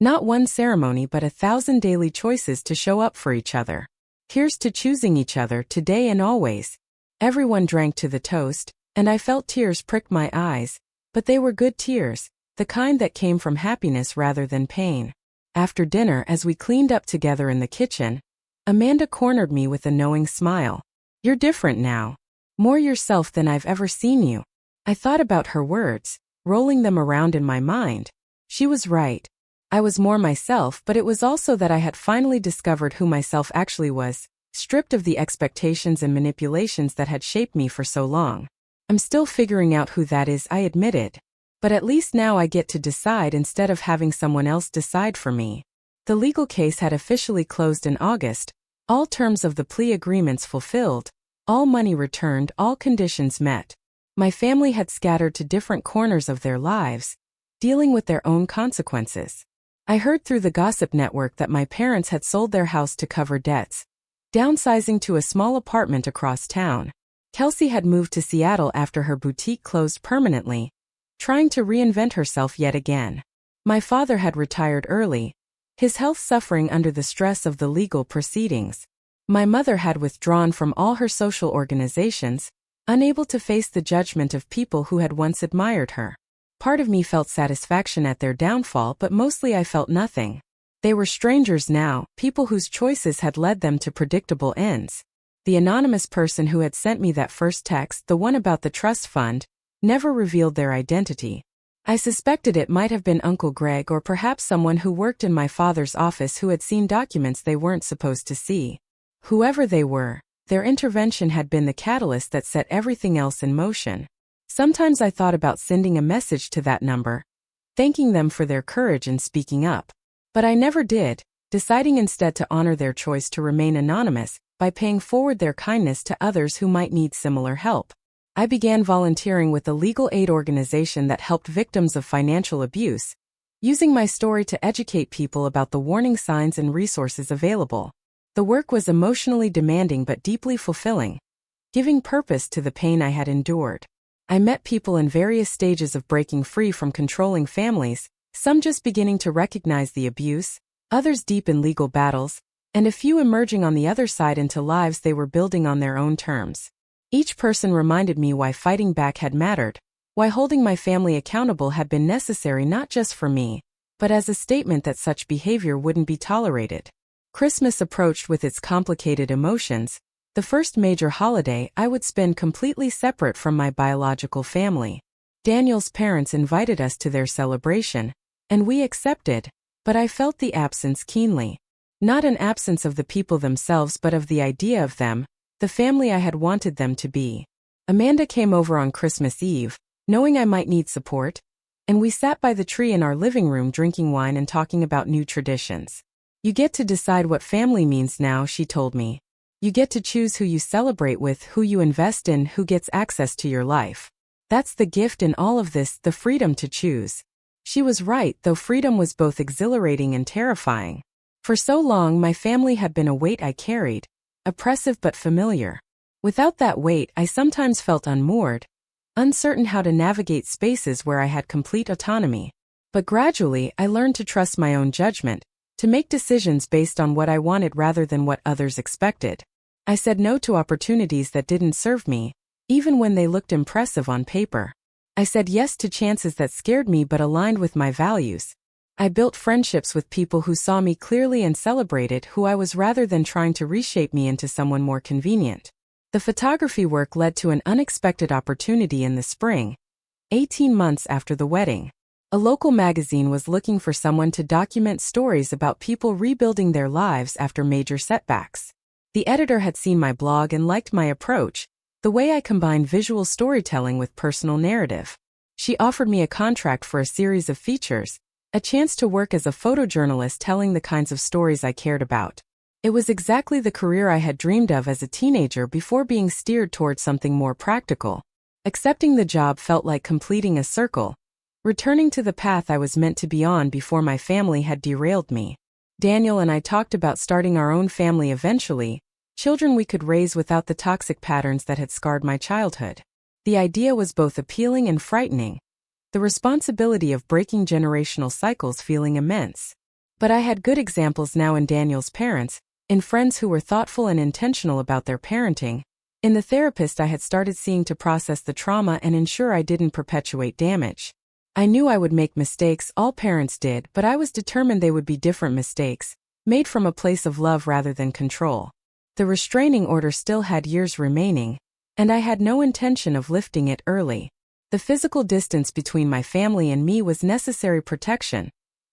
Not one ceremony but 1,000 daily choices to show up for each other. Here's to choosing each other today and always. Everyone drank to the toast, and I felt tears prick my eyes, but they were good tears, the kind that came from happiness rather than pain. After dinner, as we cleaned up together in the kitchen, Amanda cornered me with a knowing smile. "You're different now. More yourself than I've ever seen you." I thought about her words, rolling them around in my mind. She was right. I was more myself, but it was also that I had finally discovered who myself actually was, stripped of the expectations and manipulations that had shaped me for so long. I'm still figuring out who that is, I admitted. But at least now I get to decide instead of having someone else decide for me. The legal case had officially closed in August, all terms of the plea agreements fulfilled, all money returned, all conditions met. My family had scattered to different corners of their lives, dealing with their own consequences. I heard through the gossip network that my parents had sold their house to cover debts, downsizing to a small apartment across town. Kelsey had moved to Seattle after her boutique closed permanently, trying to reinvent herself yet again. My father had retired early, his health suffering under the stress of the legal proceedings. My mother had withdrawn from all her social organizations, unable to face the judgment of people who had once admired her. Part of me felt satisfaction at their downfall, but mostly I felt nothing. They were strangers now, people whose choices had led them to predictable ends. The anonymous person who had sent me that first text, the one about the trust fund, never revealed their identity. I suspected it might have been Uncle Greg or perhaps someone who worked in my father's office who had seen documents they weren't supposed to see. Whoever they were, their intervention had been the catalyst that set everything else in motion. Sometimes I thought about sending a message to that number, thanking them for their courage in speaking up. But I never did, deciding instead to honor their choice to remain anonymous by paying forward their kindness to others who might need similar help. I began volunteering with a legal aid organization that helped victims of financial abuse, using my story to educate people about the warning signs and resources available. The work was emotionally demanding but deeply fulfilling, giving purpose to the pain I had endured. I met people in various stages of breaking free from controlling families, some just beginning to recognize the abuse, others deep in legal battles, and a few emerging on the other side into lives they were building on their own terms. Each person reminded me why fighting back had mattered, why holding my family accountable had been necessary not just for me, but as a statement that such behavior wouldn't be tolerated. Christmas approached with its complicated emotions, the first major holiday I would spend completely separate from my biological family. Daniel's parents invited us to their celebration, and we accepted, but I felt the absence keenly. Not an absence of the people themselves but of the idea of them, the family I had wanted them to be. Amanda came over on Christmas Eve, knowing I might need support, and we sat by the tree in our living room drinking wine and talking about new traditions. You get to decide what family means now, she told me. You get to choose who you celebrate with, who you invest in, who gets access to your life. That's the gift in all of this, the freedom to choose. She was right, though freedom was both exhilarating and terrifying. For so long my family had been a weight I carried, oppressive but familiar. Without that weight I sometimes felt unmoored, uncertain how to navigate spaces where I had complete autonomy. But gradually I learned to trust my own judgment, to make decisions based on what I wanted rather than what others expected. I said no to opportunities that didn't serve me, even when they looked impressive on paper. I said yes to chances that scared me but aligned with my values. I built friendships with people who saw me clearly and celebrated who I was rather than trying to reshape me into someone more convenient. The photography work led to an unexpected opportunity in the spring, 18 months after the wedding. A local magazine was looking for someone to document stories about people rebuilding their lives after major setbacks. The editor had seen my blog and liked my approach, the way I combined visual storytelling with personal narrative. She offered me a contract for a series of features, a chance to work as a photojournalist telling the kinds of stories I cared about. It was exactly the career I had dreamed of as a teenager before being steered toward something more practical. Accepting the job felt like completing a circle, returning to the path I was meant to be on before my family had derailed me. Daniel and I talked about starting our own family eventually, children we could raise without the toxic patterns that had scarred my childhood. The idea was both appealing and frightening, the responsibility of breaking generational cycles feeling immense. But I had good examples now in Daniel's parents, in friends who were thoughtful and intentional about their parenting, in the therapist I had started seeing to process the trauma and ensure I didn't perpetuate damage. I knew I would make mistakes, all parents did, but I was determined they would be different mistakes, made from a place of love rather than control. The restraining order still had years remaining, and I had no intention of lifting it early. The physical distance between my family and me was necessary protection,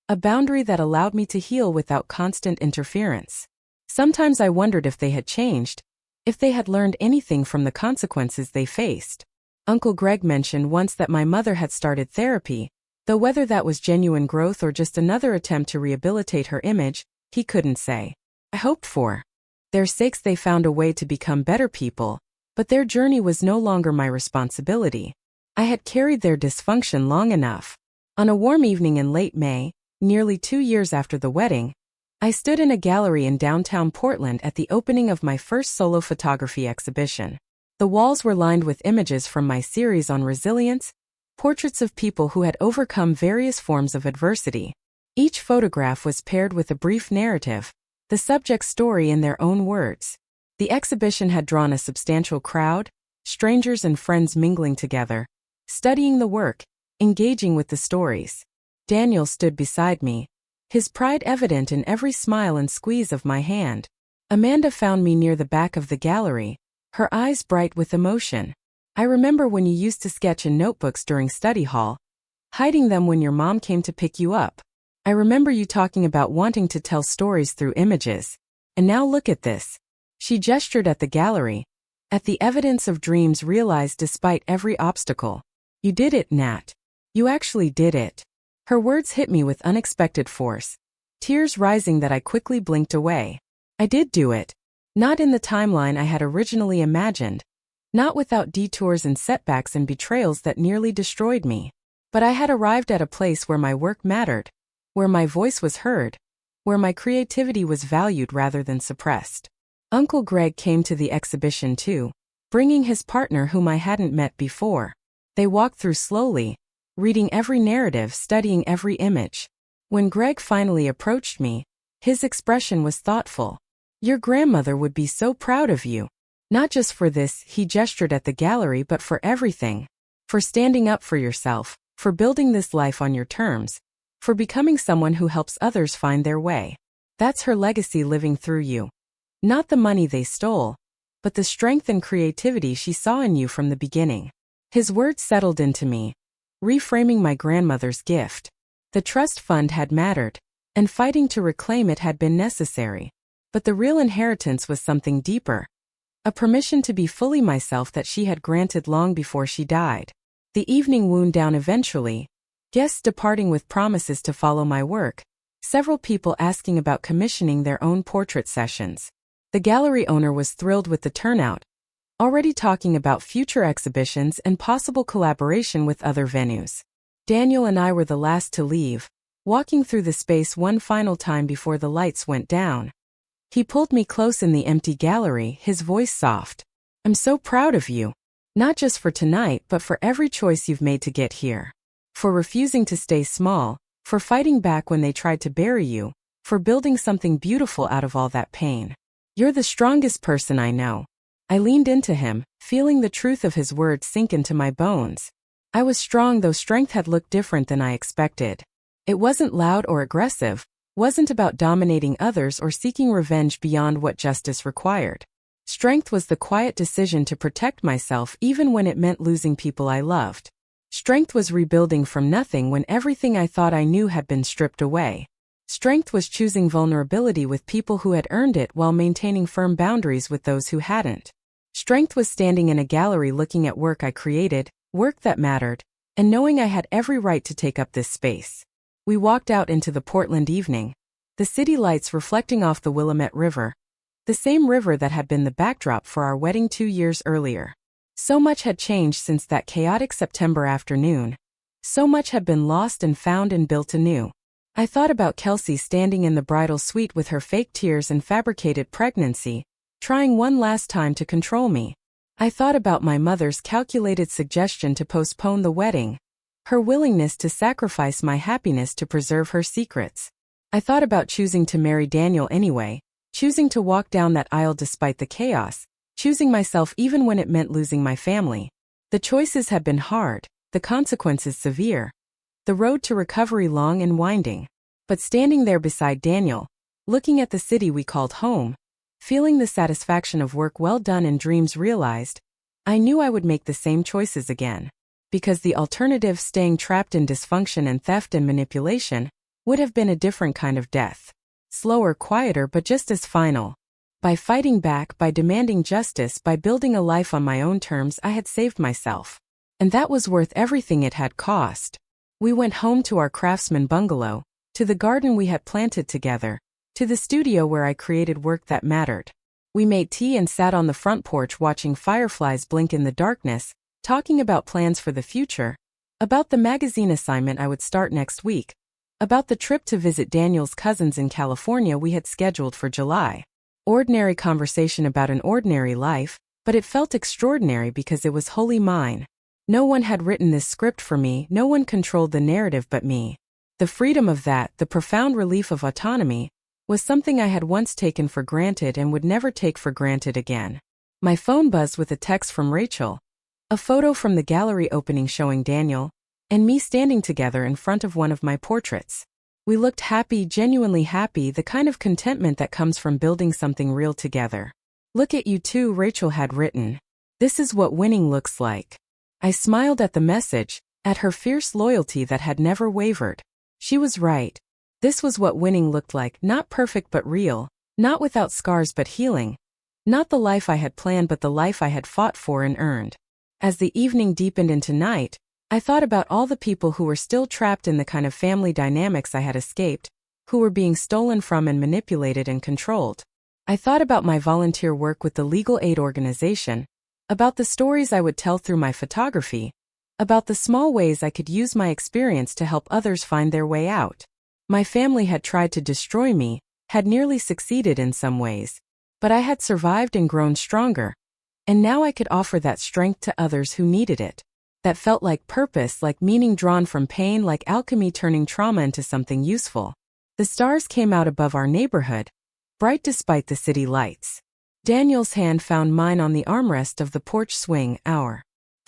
a boundary that allowed me to heal without constant interference. Sometimes I wondered if they had changed, if they had learned anything from the consequences they faced. Uncle Greg mentioned once that my mother had started therapy, though whether that was genuine growth or just another attempt to rehabilitate her image, he couldn't say. I hoped for their sakes they found a way to become better people, but their journey was no longer my responsibility. I had carried their dysfunction long enough. On a warm evening in late May, nearly 2 years after the wedding, I stood in a gallery in downtown Portland at the opening of my first solo photography exhibition. The walls were lined with images from my series on resilience, portraits of people who had overcome various forms of adversity. Each photograph was paired with a brief narrative, the subject's story in their own words. The exhibition had drawn a substantial crowd, strangers and friends mingling together, studying the work, engaging with the stories. Daniel stood beside me, his pride evident in every smile and squeeze of my hand. Amanda found me near the back of the gallery, her eyes bright with emotion. I remember when you used to sketch in notebooks during study hall, hiding them when your mom came to pick you up. I remember you talking about wanting to tell stories through images. And now look at this. She gestured at the gallery, at the evidence of dreams realized despite every obstacle. You did it, Nat. You actually did it. Her words hit me with unexpected force, tears rising that I quickly blinked away. I did do it. Not in the timeline I had originally imagined, not without detours and setbacks and betrayals that nearly destroyed me. But I had arrived at a place where my work mattered, where my voice was heard, where my creativity was valued rather than suppressed. Uncle Greg came to the exhibition too, bringing his partner whom I hadn't met before. They walked through slowly, reading every narrative, studying every image. When Greg finally approached me, his expression was thoughtful. Your grandmother would be so proud of you. Not just for this, he gestured at the gallery, but for everything. for standing up for yourself, for building this life on your terms, for becoming someone who helps others find their way. That's her legacy living through you. Not the money they stole, but the strength and creativity she saw in you from the beginning. His words settled into me, reframing my grandmother's gift. The trust fund had mattered, and fighting to reclaim it had been necessary. But the real inheritance was something deeper. A permission to be fully myself that she had granted long before she died. The evening wound down eventually, guests departing with promises to follow my work, several people asking about commissioning their own portrait sessions. The gallery owner was thrilled with the turnout, already talking about future exhibitions and possible collaboration with other venues. Daniel and I were the last to leave, walking through the space one final time before the lights went down. He pulled me close in the empty gallery, his voice soft. "I'm so proud of you. Not just for tonight, but for every choice you've made to get here. For refusing to stay small, for fighting back when they tried to bury you, for building something beautiful out of all that pain. You're the strongest person I know." I leaned into him, feeling the truth of his words sink into my bones. I was strong, though strength had looked different than I expected. It wasn't loud or aggressive, wasn't about dominating others or seeking revenge beyond what justice required. Strength was the quiet decision to protect myself even when it meant losing people I loved. Strength was rebuilding from nothing when everything I thought I knew had been stripped away. Strength was choosing vulnerability with people who had earned it while maintaining firm boundaries with those who hadn't. Strength was standing in a gallery looking at work I created, work that mattered, and knowing I had every right to take up this space. We walked out into the Portland evening, the city lights reflecting off the Willamette River, the same river that had been the backdrop for our wedding 2 years earlier. So much had changed since that chaotic September afternoon. So much had been lost and found and built anew. I thought about Kelsey standing in the bridal suite with her fake tears and fabricated pregnancy, trying one last time to control me. I thought about my mother's calculated suggestion to postpone the wedding, her willingness to sacrifice my happiness to preserve her secrets. I thought about choosing to marry Daniel anyway, choosing to walk down that aisle despite the chaos, choosing myself even when it meant losing my family. The choices had been hard, the consequences severe, the road to recovery long and winding. But standing there beside Daniel, looking at the city we called home, feeling the satisfaction of work well done and dreams realized, I knew I would make the same choices again. Because the alternative, staying trapped in dysfunction and theft and manipulation, would have been a different kind of death. Slower, quieter, but just as final. By fighting back, by demanding justice, by building a life on my own terms, I had saved myself. And that was worth everything it had cost. We went home to our craftsman bungalow, to the garden we had planted together, to the studio where I created work that mattered. We made tea and sat on the front porch watching fireflies blink in the darkness, talking about plans for the future, about the magazine assignment I would start next week, about the trip to visit Daniel's cousins in California we had scheduled for July. Ordinary conversation about an ordinary life, but it felt extraordinary because it was wholly mine. No one had written this script for me, no one controlled the narrative but me. The freedom of that, the profound relief of autonomy, was something I had once taken for granted and would never take for granted again. My phone buzzed with a text from Rachel, a photo from the gallery opening showing Daniel and me standing together in front of one of my portraits. We looked happy, genuinely happy, the kind of contentment that comes from building something real together. "Look at you two," Rachel had written. "This is what winning looks like." I smiled at the message, at her fierce loyalty that had never wavered. She was right. This was what winning looked like, not perfect but real, not without scars but healing. Not the life I had planned but the life I had fought for and earned. As the evening deepened into night, I thought about all the people who were still trapped in the kind of family dynamics I had escaped, who were being stolen from and manipulated and controlled. I thought about my volunteer work with the legal aid organization, about the stories I would tell through my photography, about the small ways I could use my experience to help others find their way out. My family had tried to destroy me, had nearly succeeded in some ways, but I had survived and grown stronger, and now I could offer that strength to others who needed it. That felt like purpose, like meaning drawn from pain, like alchemy turning trauma into something useful. The stars came out above our neighborhood, bright despite the city lights. Daniel's hand found mine on the armrest of the porch swing, our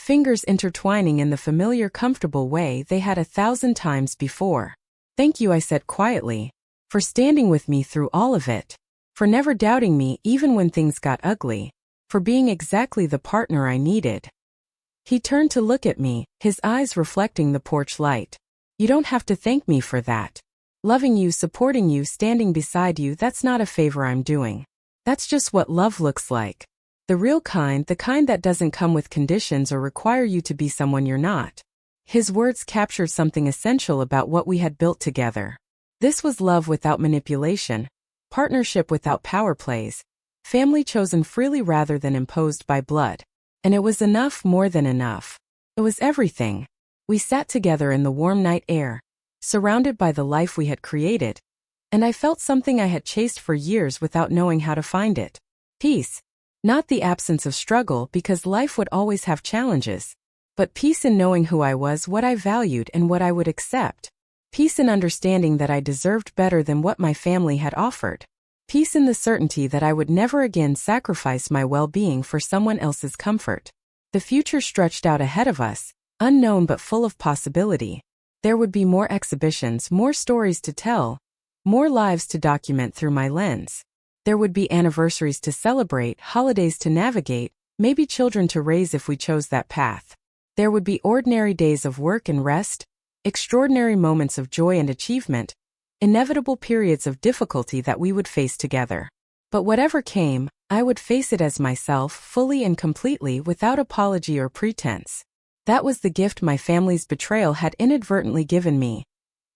fingers intertwining in the familiar comfortable way they had 1,000 times before. "Thank you," I said quietly, "for standing with me through all of it. For never doubting me even when things got ugly. For being exactly the partner I needed." He turned to look at me, his eyes reflecting the porch light. "You don't have to thank me for that. Loving you, supporting you, standing beside you, that's not a favor I'm doing. That's just what love looks like. The real kind, the kind that doesn't come with conditions or require you to be someone you're not." His words captured something essential about what we had built together. This was love without manipulation, partnership without power plays, family chosen freely rather than imposed by blood. And it was enough, more than enough. It was everything. We sat together in the warm night air, surrounded by the life we had created, and I felt something I had chased for years without knowing how to find it. Peace. Not the absence of struggle, because life would always have challenges, but peace in knowing who I was, what I valued, and what I would accept. Peace in understanding that I deserved better than what my family had offered. Peace in the certainty that I would never again sacrifice my well-being for someone else's comfort. The future stretched out ahead of us, unknown but full of possibility. There would be more exhibitions, more stories to tell, more lives to document through my lens. There would be anniversaries to celebrate, holidays to navigate, maybe children to raise if we chose that path. There would be ordinary days of work and rest, extraordinary moments of joy and achievement, inevitable periods of difficulty that we would face together. But whatever came, I would face it as myself, fully and completely, without apology or pretense. That was the gift my family's betrayal had inadvertently given me,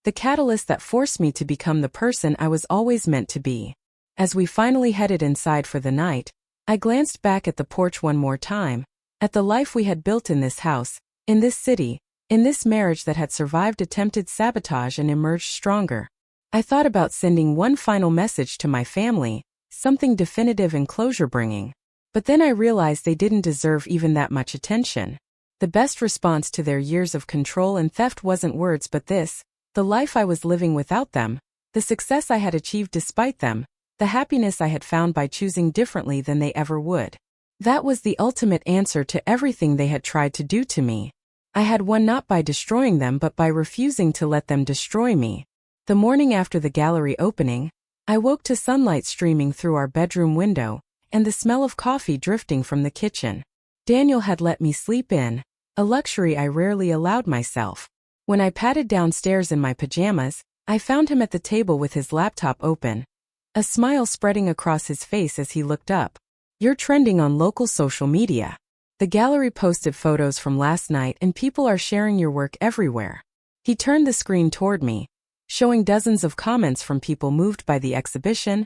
the catalyst that forced me to become the person I was always meant to be. As we finally headed inside for the night, I glanced back at the porch one more time, at the life we had built in this house, in this city, in this marriage that had survived attempted sabotage and emerged stronger. I thought about sending one final message to my family, something definitive and closure-bringing. But then I realized they didn't deserve even that much attention. The best response to their years of control and theft wasn't words but this, the life I was living without them, the success I had achieved despite them, the happiness I had found by choosing differently than they ever would. That was the ultimate answer to everything they had tried to do to me. I had won not by destroying them but by refusing to let them destroy me. The morning after the gallery opening, I woke to sunlight streaming through our bedroom window, and the smell of coffee drifting from the kitchen. Daniel had let me sleep in, a luxury I rarely allowed myself. When I padded downstairs in my pajamas, I found him at the table with his laptop open, a smile spreading across his face as he looked up. "You're trending on local social media. The gallery posted photos from last night and people are sharing your work everywhere." He turned the screen toward me, showing dozens of comments from people moved by the exhibition,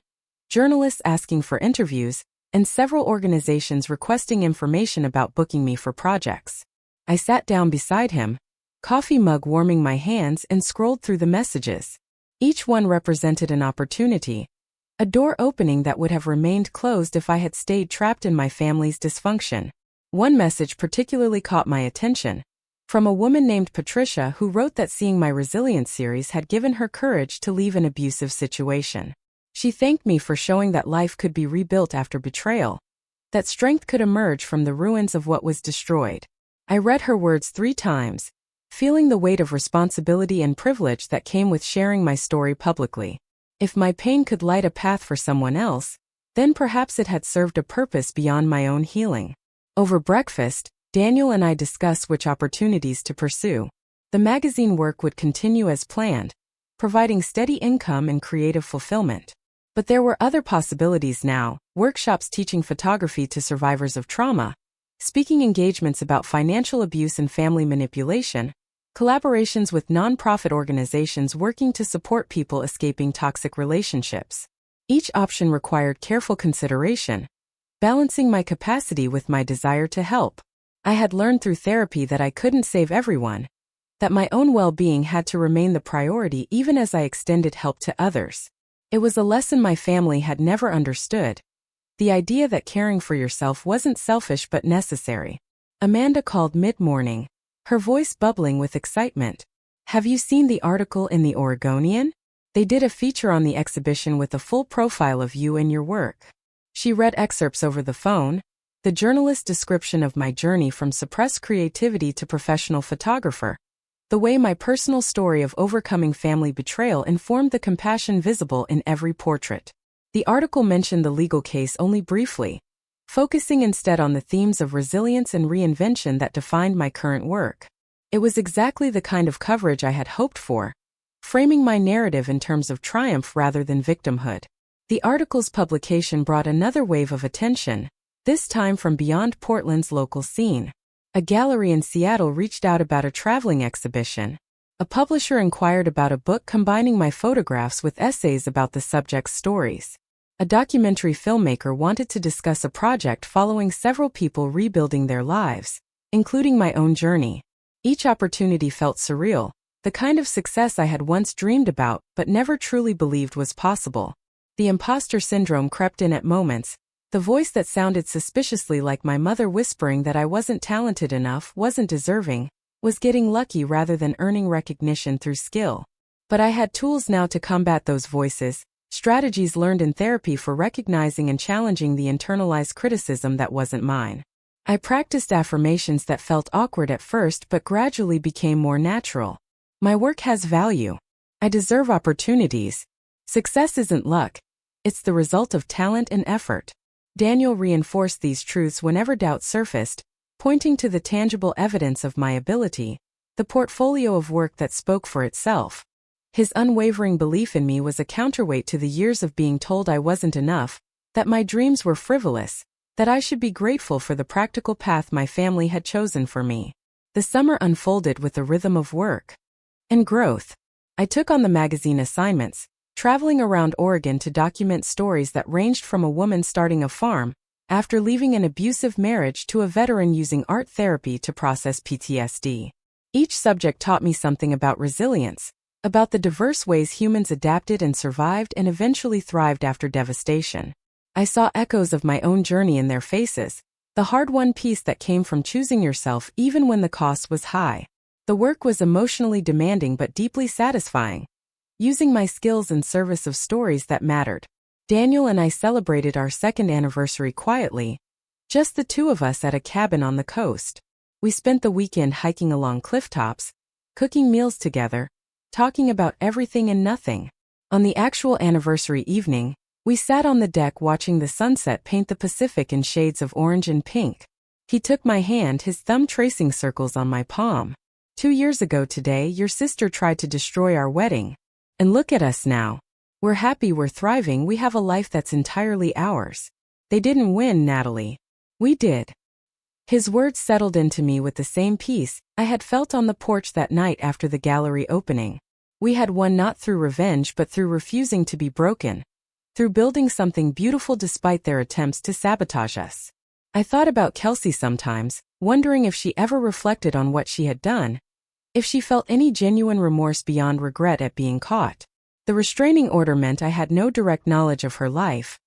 journalists asking for interviews, and several organizations requesting information about booking me for projects. I sat down beside him, coffee mug warming my hands, and scrolled through the messages. Each one represented an opportunity, a door opening that would have remained closed if I had stayed trapped in my family's dysfunction. One message particularly caught my attention, from a woman named Patricia who wrote that seeing my Resilience series had given her courage to leave an abusive situation. She thanked me for showing that life could be rebuilt after betrayal, that strength could emerge from the ruins of what was destroyed. I read her words 3 times, feeling the weight of responsibility and privilege that came with sharing my story publicly. If my pain could light a path for someone else, then perhaps it had served a purpose beyond my own healing. Over breakfast, Daniel and I discussed which opportunities to pursue. The magazine work would continue as planned, providing steady income and creative fulfillment. But there were other possibilities now: workshops teaching photography to survivors of trauma, speaking engagements about financial abuse and family manipulation, collaborations with nonprofit organizations working to support people escaping toxic relationships. Each option required careful consideration, balancing my capacity with my desire to help. I had learned through therapy that I couldn't save everyone, that my own well-being had to remain the priority even as I extended help to others. It was a lesson my family had never understood, the idea that caring for yourself wasn't selfish but necessary. Amanda called mid-morning, her voice bubbling with excitement. "Have you seen the article in the Oregonian? They did a feature on the exhibition with a full profile of you and your work." She read excerpts over the phone, the journalist's description of my journey from suppressed creativity to professional photographer, the way my personal story of overcoming family betrayal informed the compassion visible in every portrait. The article mentioned the legal case only briefly, focusing instead on the themes of resilience and reinvention that defined my current work. It was exactly the kind of coverage I had hoped for, framing my narrative in terms of triumph rather than victimhood. The article's publication brought another wave of attention, this time from beyond Portland's local scene. A gallery in Seattle reached out about a traveling exhibition. A publisher inquired about a book combining my photographs with essays about the subject's stories. A documentary filmmaker wanted to discuss a project following several people rebuilding their lives, including my own journey. Each opportunity felt surreal, the kind of success I had once dreamed about but never truly believed was possible. The imposter syndrome crept in at moments, the voice that sounded suspiciously like my mother whispering that I wasn't talented enough, wasn't deserving, was getting lucky rather than earning recognition through skill. But I had tools now to combat those voices, strategies learned in therapy for recognizing and challenging the internalized criticism that wasn't mine. I practiced affirmations that felt awkward at first but gradually became more natural. My work has value. I deserve opportunities. Success isn't luck. It's the result of talent and effort. Daniel reinforced these truths whenever doubt surfaced, pointing to the tangible evidence of my ability, the portfolio of work that spoke for itself. His unwavering belief in me was a counterweight to the years of being told I wasn't enough, that my dreams were frivolous, that I should be grateful for the practical path my family had chosen for me. The summer unfolded with the rhythm of work and growth. I took on the magazine assignments, traveling around Oregon to document stories that ranged from a woman starting a farm, after leaving an abusive marriage, to a veteran using art therapy to process PTSD. Each subject taught me something about resilience, about the diverse ways humans adapted and survived and eventually thrived after devastation. I saw echoes of my own journey in their faces, the hard-won peace that came from choosing yourself even when the cost was high. The work was emotionally demanding but deeply satisfying, using my skills in service of stories that mattered. Daniel and I celebrated our second anniversary quietly, just the two of us at a cabin on the coast. We spent the weekend hiking along clifftops, cooking meals together, talking about everything and nothing. On the actual anniversary evening, we sat on the deck watching the sunset paint the Pacific in shades of orange and pink. He took my hand, his thumb tracing circles on my palm. 2 years ago today, your sister tried to destroy our wedding. And look at us now. We're happy, we're thriving, we have a life that's entirely ours. They didn't win, Natalie. We did. His words settled into me with the same peace I had felt on the porch that night after the gallery opening. We had won not through revenge but through refusing to be broken, through building something beautiful despite their attempts to sabotage us. I thought about Kelsey sometimes, wondering if she ever reflected on what she had done, if she felt any genuine remorse beyond regret at being caught. The restraining order meant I had no direct knowledge of her life,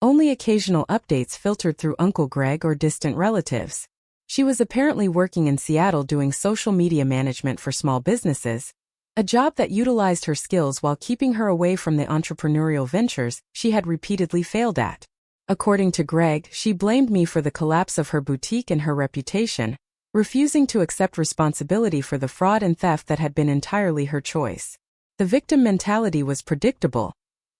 only occasional updates filtered through Uncle Greg or distant relatives. She was apparently working in Seattle doing social media management for small businesses, a job that utilized her skills while keeping her away from the entrepreneurial ventures she had repeatedly failed at. According to Greg, she blamed me for the collapse of her boutique and her reputation, refusing to accept responsibility for the fraud and theft that had been entirely her choice. The victim mentality was predictable,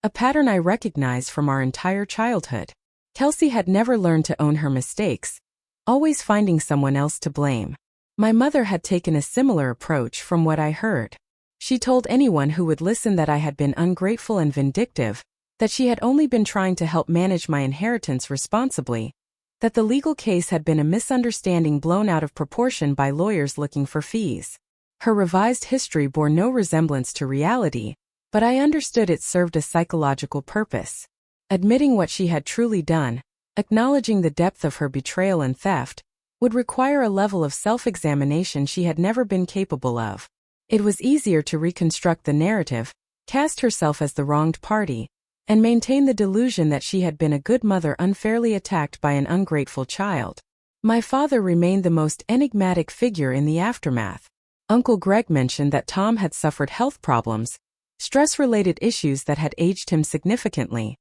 a pattern I recognized from our entire childhood. Kelsey had never learned to own her mistakes, always finding someone else to blame. My mother had taken a similar approach from what I heard. She told anyone who would listen that I had been ungrateful and vindictive, that she had only been trying to help manage my inheritance responsibly, that the legal case had been a misunderstanding blown out of proportion by lawyers looking for fees. Her revised history bore no resemblance to reality, but I understood it served a psychological purpose. Admitting what she had truly done, acknowledging the depth of her betrayal and theft, would require a level of self-examination she had never been capable of. It was easier to reconstruct the narrative, cast herself as the wronged party, and maintain the delusion that she had been a good mother unfairly attacked by an ungrateful child. My father remained the most enigmatic figure in the aftermath. Uncle Greg mentioned that Tom had suffered health problems, stress-related issues that had aged him significantly.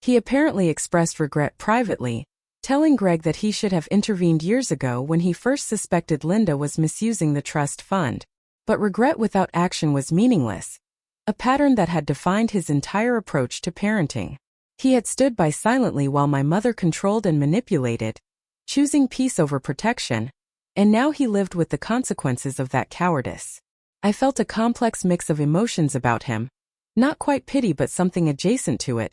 He apparently expressed regret privately, telling Greg that he should have intervened years ago when he first suspected Linda was misusing the trust fund. But regret without action was meaningless, a pattern that had defined his entire approach to parenting. He had stood by silently while my mother controlled and manipulated, choosing peace over protection, and now he lived with the consequences of that cowardice. I felt a complex mix of emotions about him, not quite pity but something adjacent to it.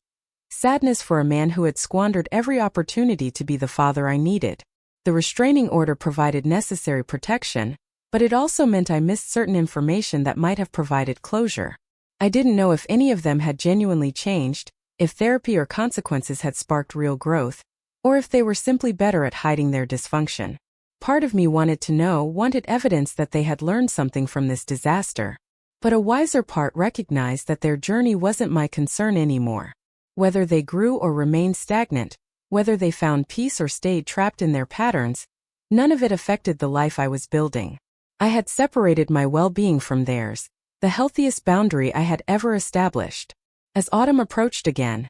Sadness for a man who had squandered every opportunity to be the father I needed. The restraining order provided necessary protection, but it also meant I missed certain information that might have provided closure. I didn't know if any of them had genuinely changed, if therapy or consequences had sparked real growth, or if they were simply better at hiding their dysfunction. Part of me wanted to know, wanted evidence that they had learned something from this disaster. But a wiser part recognized that their journey wasn't my concern anymore. Whether they grew or remained stagnant, whether they found peace or stayed trapped in their patterns, none of it affected the life I was building. I had separated my well-being from theirs, the healthiest boundary I had ever established. As autumn approached again,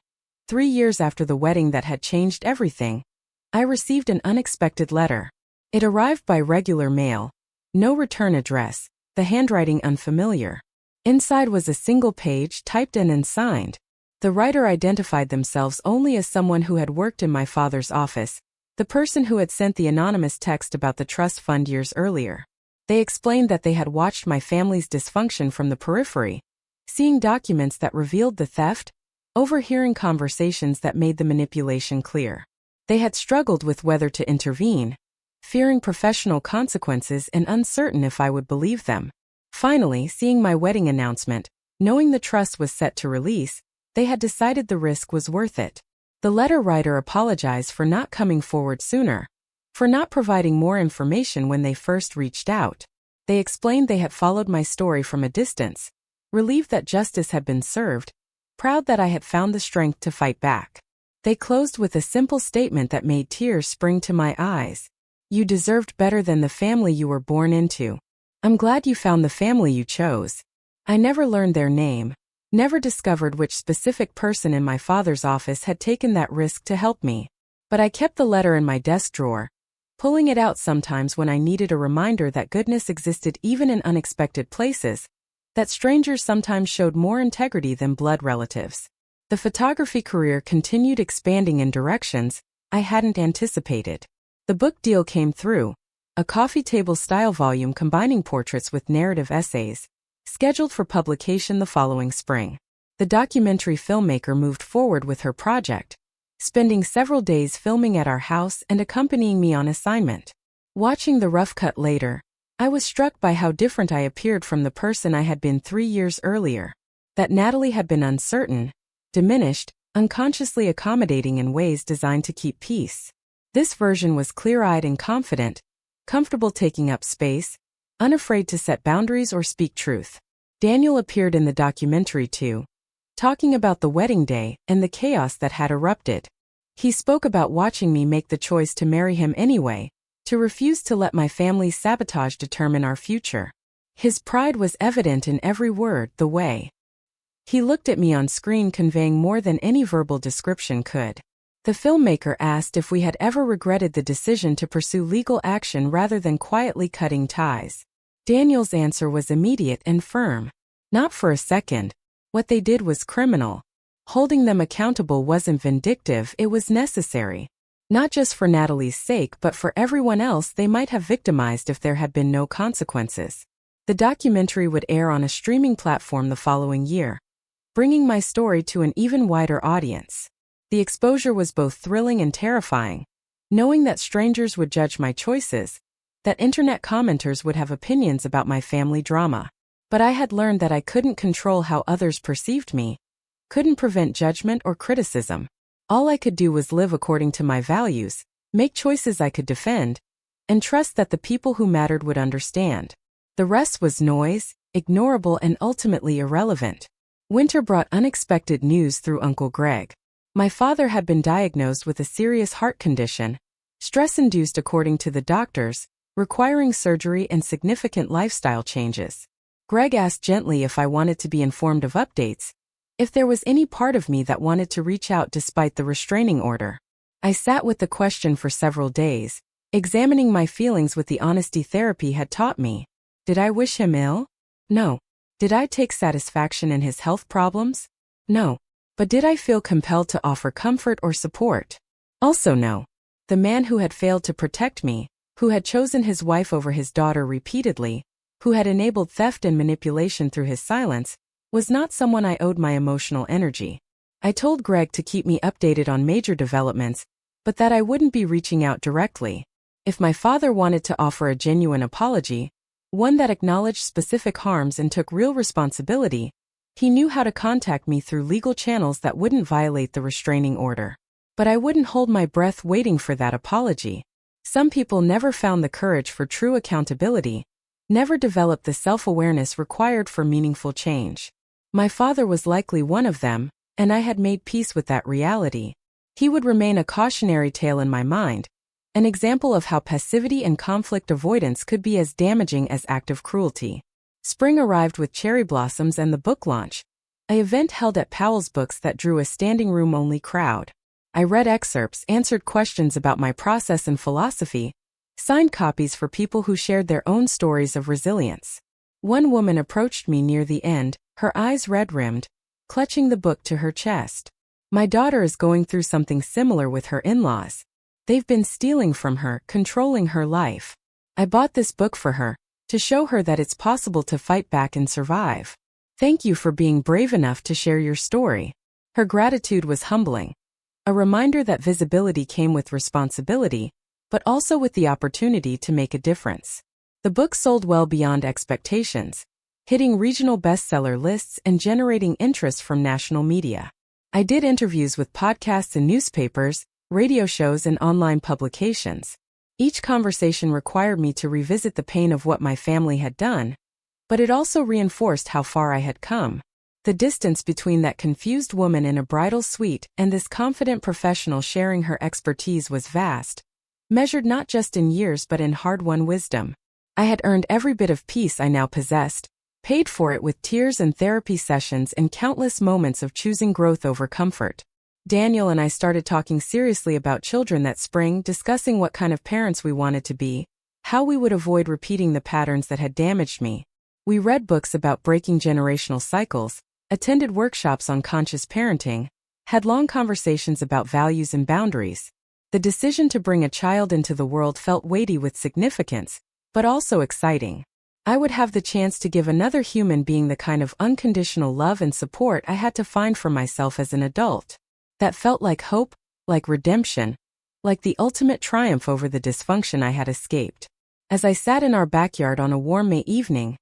3 years after the wedding that had changed everything, I received an unexpected letter. It arrived by regular mail, no return address, the handwriting unfamiliar. Inside was a single page typed in and signed. The writer identified themselves only as someone who had worked in my father's office, the person who had sent the anonymous text about the trust fund years earlier. They explained that they had watched my family's dysfunction from the periphery, seeing documents that revealed the theft, overhearing conversations that made the manipulation clear. They had struggled with whether to intervene, fearing professional consequences and uncertain if I would believe them. Finally, seeing my wedding announcement, knowing the trust was set to release, they had decided the risk was worth it. The letter writer apologized for not coming forward sooner, for not providing more information when they first reached out. They explained they had followed my story from a distance, relieved that justice had been served, proud that I had found the strength to fight back. They closed with a simple statement that made tears spring to my eyes. You deserved better than the family you were born into. I'm glad you found the family you chose. I never learned their name, never discovered which specific person in my father's office had taken that risk to help me. But I kept the letter in my desk drawer, pulling it out sometimes when I needed a reminder that goodness existed even in unexpected places, that strangers sometimes showed more integrity than blood relatives. The photography career continued expanding in directions I hadn't anticipated. The book deal came through, a coffee table style volume combining portraits with narrative essays, scheduled for publication the following spring. The documentary filmmaker moved forward with her project, spending several days filming at our house and accompanying me on assignment. Watching the rough cut later, I was struck by how different I appeared from the person I had been 3 years earlier. That Natalie had been uncertain, diminished, unconsciously accommodating in ways designed to keep peace. This version was clear-eyed and confident, comfortable taking up space, unafraid to set boundaries or speak truth. Daniel appeared in the documentary too, talking about the wedding day and the chaos that had erupted. He spoke about watching me make the choice to marry him anyway, to refuse to let my family's sabotage determine our future. His pride was evident in every word, the way he looked at me on screen conveying more than any verbal description could. The filmmaker asked if we had ever regretted the decision to pursue legal action rather than quietly cutting ties. Daniel's answer was immediate and firm. Not for a second. What they did was criminal. Holding them accountable wasn't vindictive, it was necessary. Not just for Natalie's sake but for everyone else they might have victimized if there had been no consequences. The documentary would air on a streaming platform the following year, bringing my story to an even wider audience. The exposure was both thrilling and terrifying, knowing that strangers would judge my choices, that internet commenters would have opinions about my family drama. But I had learned that I couldn't control how others perceived me, couldn't prevent judgment or criticism. All I could do was live according to my values, make choices I could defend, and trust that the people who mattered would understand. The rest was noise, ignorable and ultimately irrelevant. Winter brought unexpected news through Uncle Greg. My father had been diagnosed with a serious heart condition, stress-induced according to the doctors, requiring surgery and significant lifestyle changes. Greg asked gently if I wanted to be informed of updates, if there was any part of me that wanted to reach out despite the restraining order. I sat with the question for several days, examining my feelings with the honesty therapy had taught me. Did I wish him ill? No. Did I take satisfaction in his health problems? No. But did I feel compelled to offer comfort or support? Also no. The man who had failed to protect me, who had chosen his wife over his daughter repeatedly, who had enabled theft and manipulation through his silence, was not someone I owed my emotional energy. I told Greg to keep me updated on major developments, but that I wouldn't be reaching out directly. If my father wanted to offer a genuine apology, one that acknowledged specific harms and took real responsibility, he knew how to contact me through legal channels that wouldn't violate the restraining order. But I wouldn't hold my breath waiting for that apology. Some people never found the courage for true accountability, never developed the self-awareness required for meaningful change. My father was likely one of them, and I had made peace with that reality. He would remain a cautionary tale in my mind, an example of how passivity and conflict avoidance could be as damaging as active cruelty. Spring arrived with cherry blossoms and the book launch, an event held at Powell's Books that drew a standing room-only crowd. I read excerpts, answered questions about my process and philosophy, signed copies for people who shared their own stories of resilience. One woman approached me near the end, her eyes red-rimmed, clutching the book to her chest. My daughter is going through something similar with her in-laws. They've been stealing from her, controlling her life. I bought this book for her, to show her that it's possible to fight back and survive. Thank you for being brave enough to share your story. Her gratitude was humbling. A reminder that visibility came with responsibility, but also with the opportunity to make a difference. The book sold well beyond expectations, hitting regional bestseller lists and generating interest from national media. I did interviews with podcasts and newspapers, radio shows and online publications. Each conversation required me to revisit the pain of what my family had done, but it also reinforced how far I had come. The distance between that confused woman in a bridal suite and this confident professional sharing her expertise was vast, measured not just in years but in hard-won wisdom. I had earned every bit of peace I now possessed, paid for it with tears and therapy sessions and countless moments of choosing growth over comfort. Daniel and I started talking seriously about children that spring, discussing what kind of parents we wanted to be, how we would avoid repeating the patterns that had damaged me. We read books about breaking generational cycles, attended workshops on conscious parenting, had long conversations about values and boundaries. The decision to bring a child into the world felt weighty with significance, but also exciting. I would have the chance to give another human being the kind of unconditional love and support I had to find for myself as an adult. That felt like hope, like redemption, like the ultimate triumph over the dysfunction I had escaped. As I sat in our backyard on a warm May evening,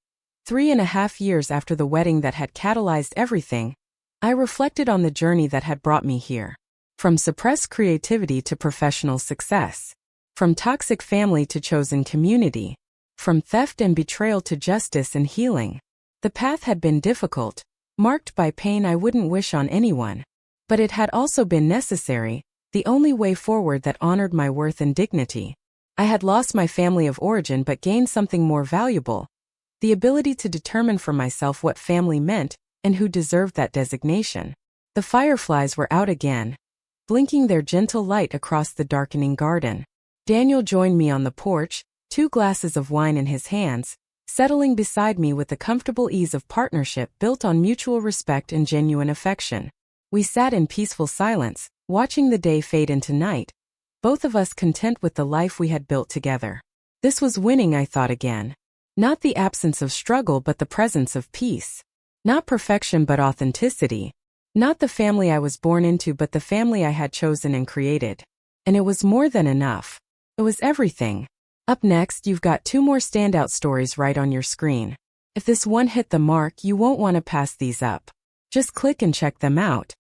3.5 years after the wedding that had catalyzed everything, I reflected on the journey that had brought me here. From suppressed creativity to professional success. From toxic family to chosen community. From theft and betrayal to justice and healing. The path had been difficult, marked by pain I wouldn't wish on anyone. But it had also been necessary, the only way forward that honored my worth and dignity. I had lost my family of origin but gained something more valuable. The ability to determine for myself what family meant and who deserved that designation. The fireflies were out again, blinking their gentle light across the darkening garden. Daniel joined me on the porch, 2 glasses of wine in his hands, settling beside me with the comfortable ease of partnership built on mutual respect and genuine affection. We sat in peaceful silence, watching the day fade into night, both of us content with the life we had built together. This was winning, I thought again. Not the absence of struggle but the presence of peace. Not perfection but authenticity. Not the family I was born into but the family I had chosen and created. And it was more than enough. It was everything. Up next, you've got 2 more standout stories right on your screen. If this one hit the mark, you won't want to pass these up. Just click and check them out.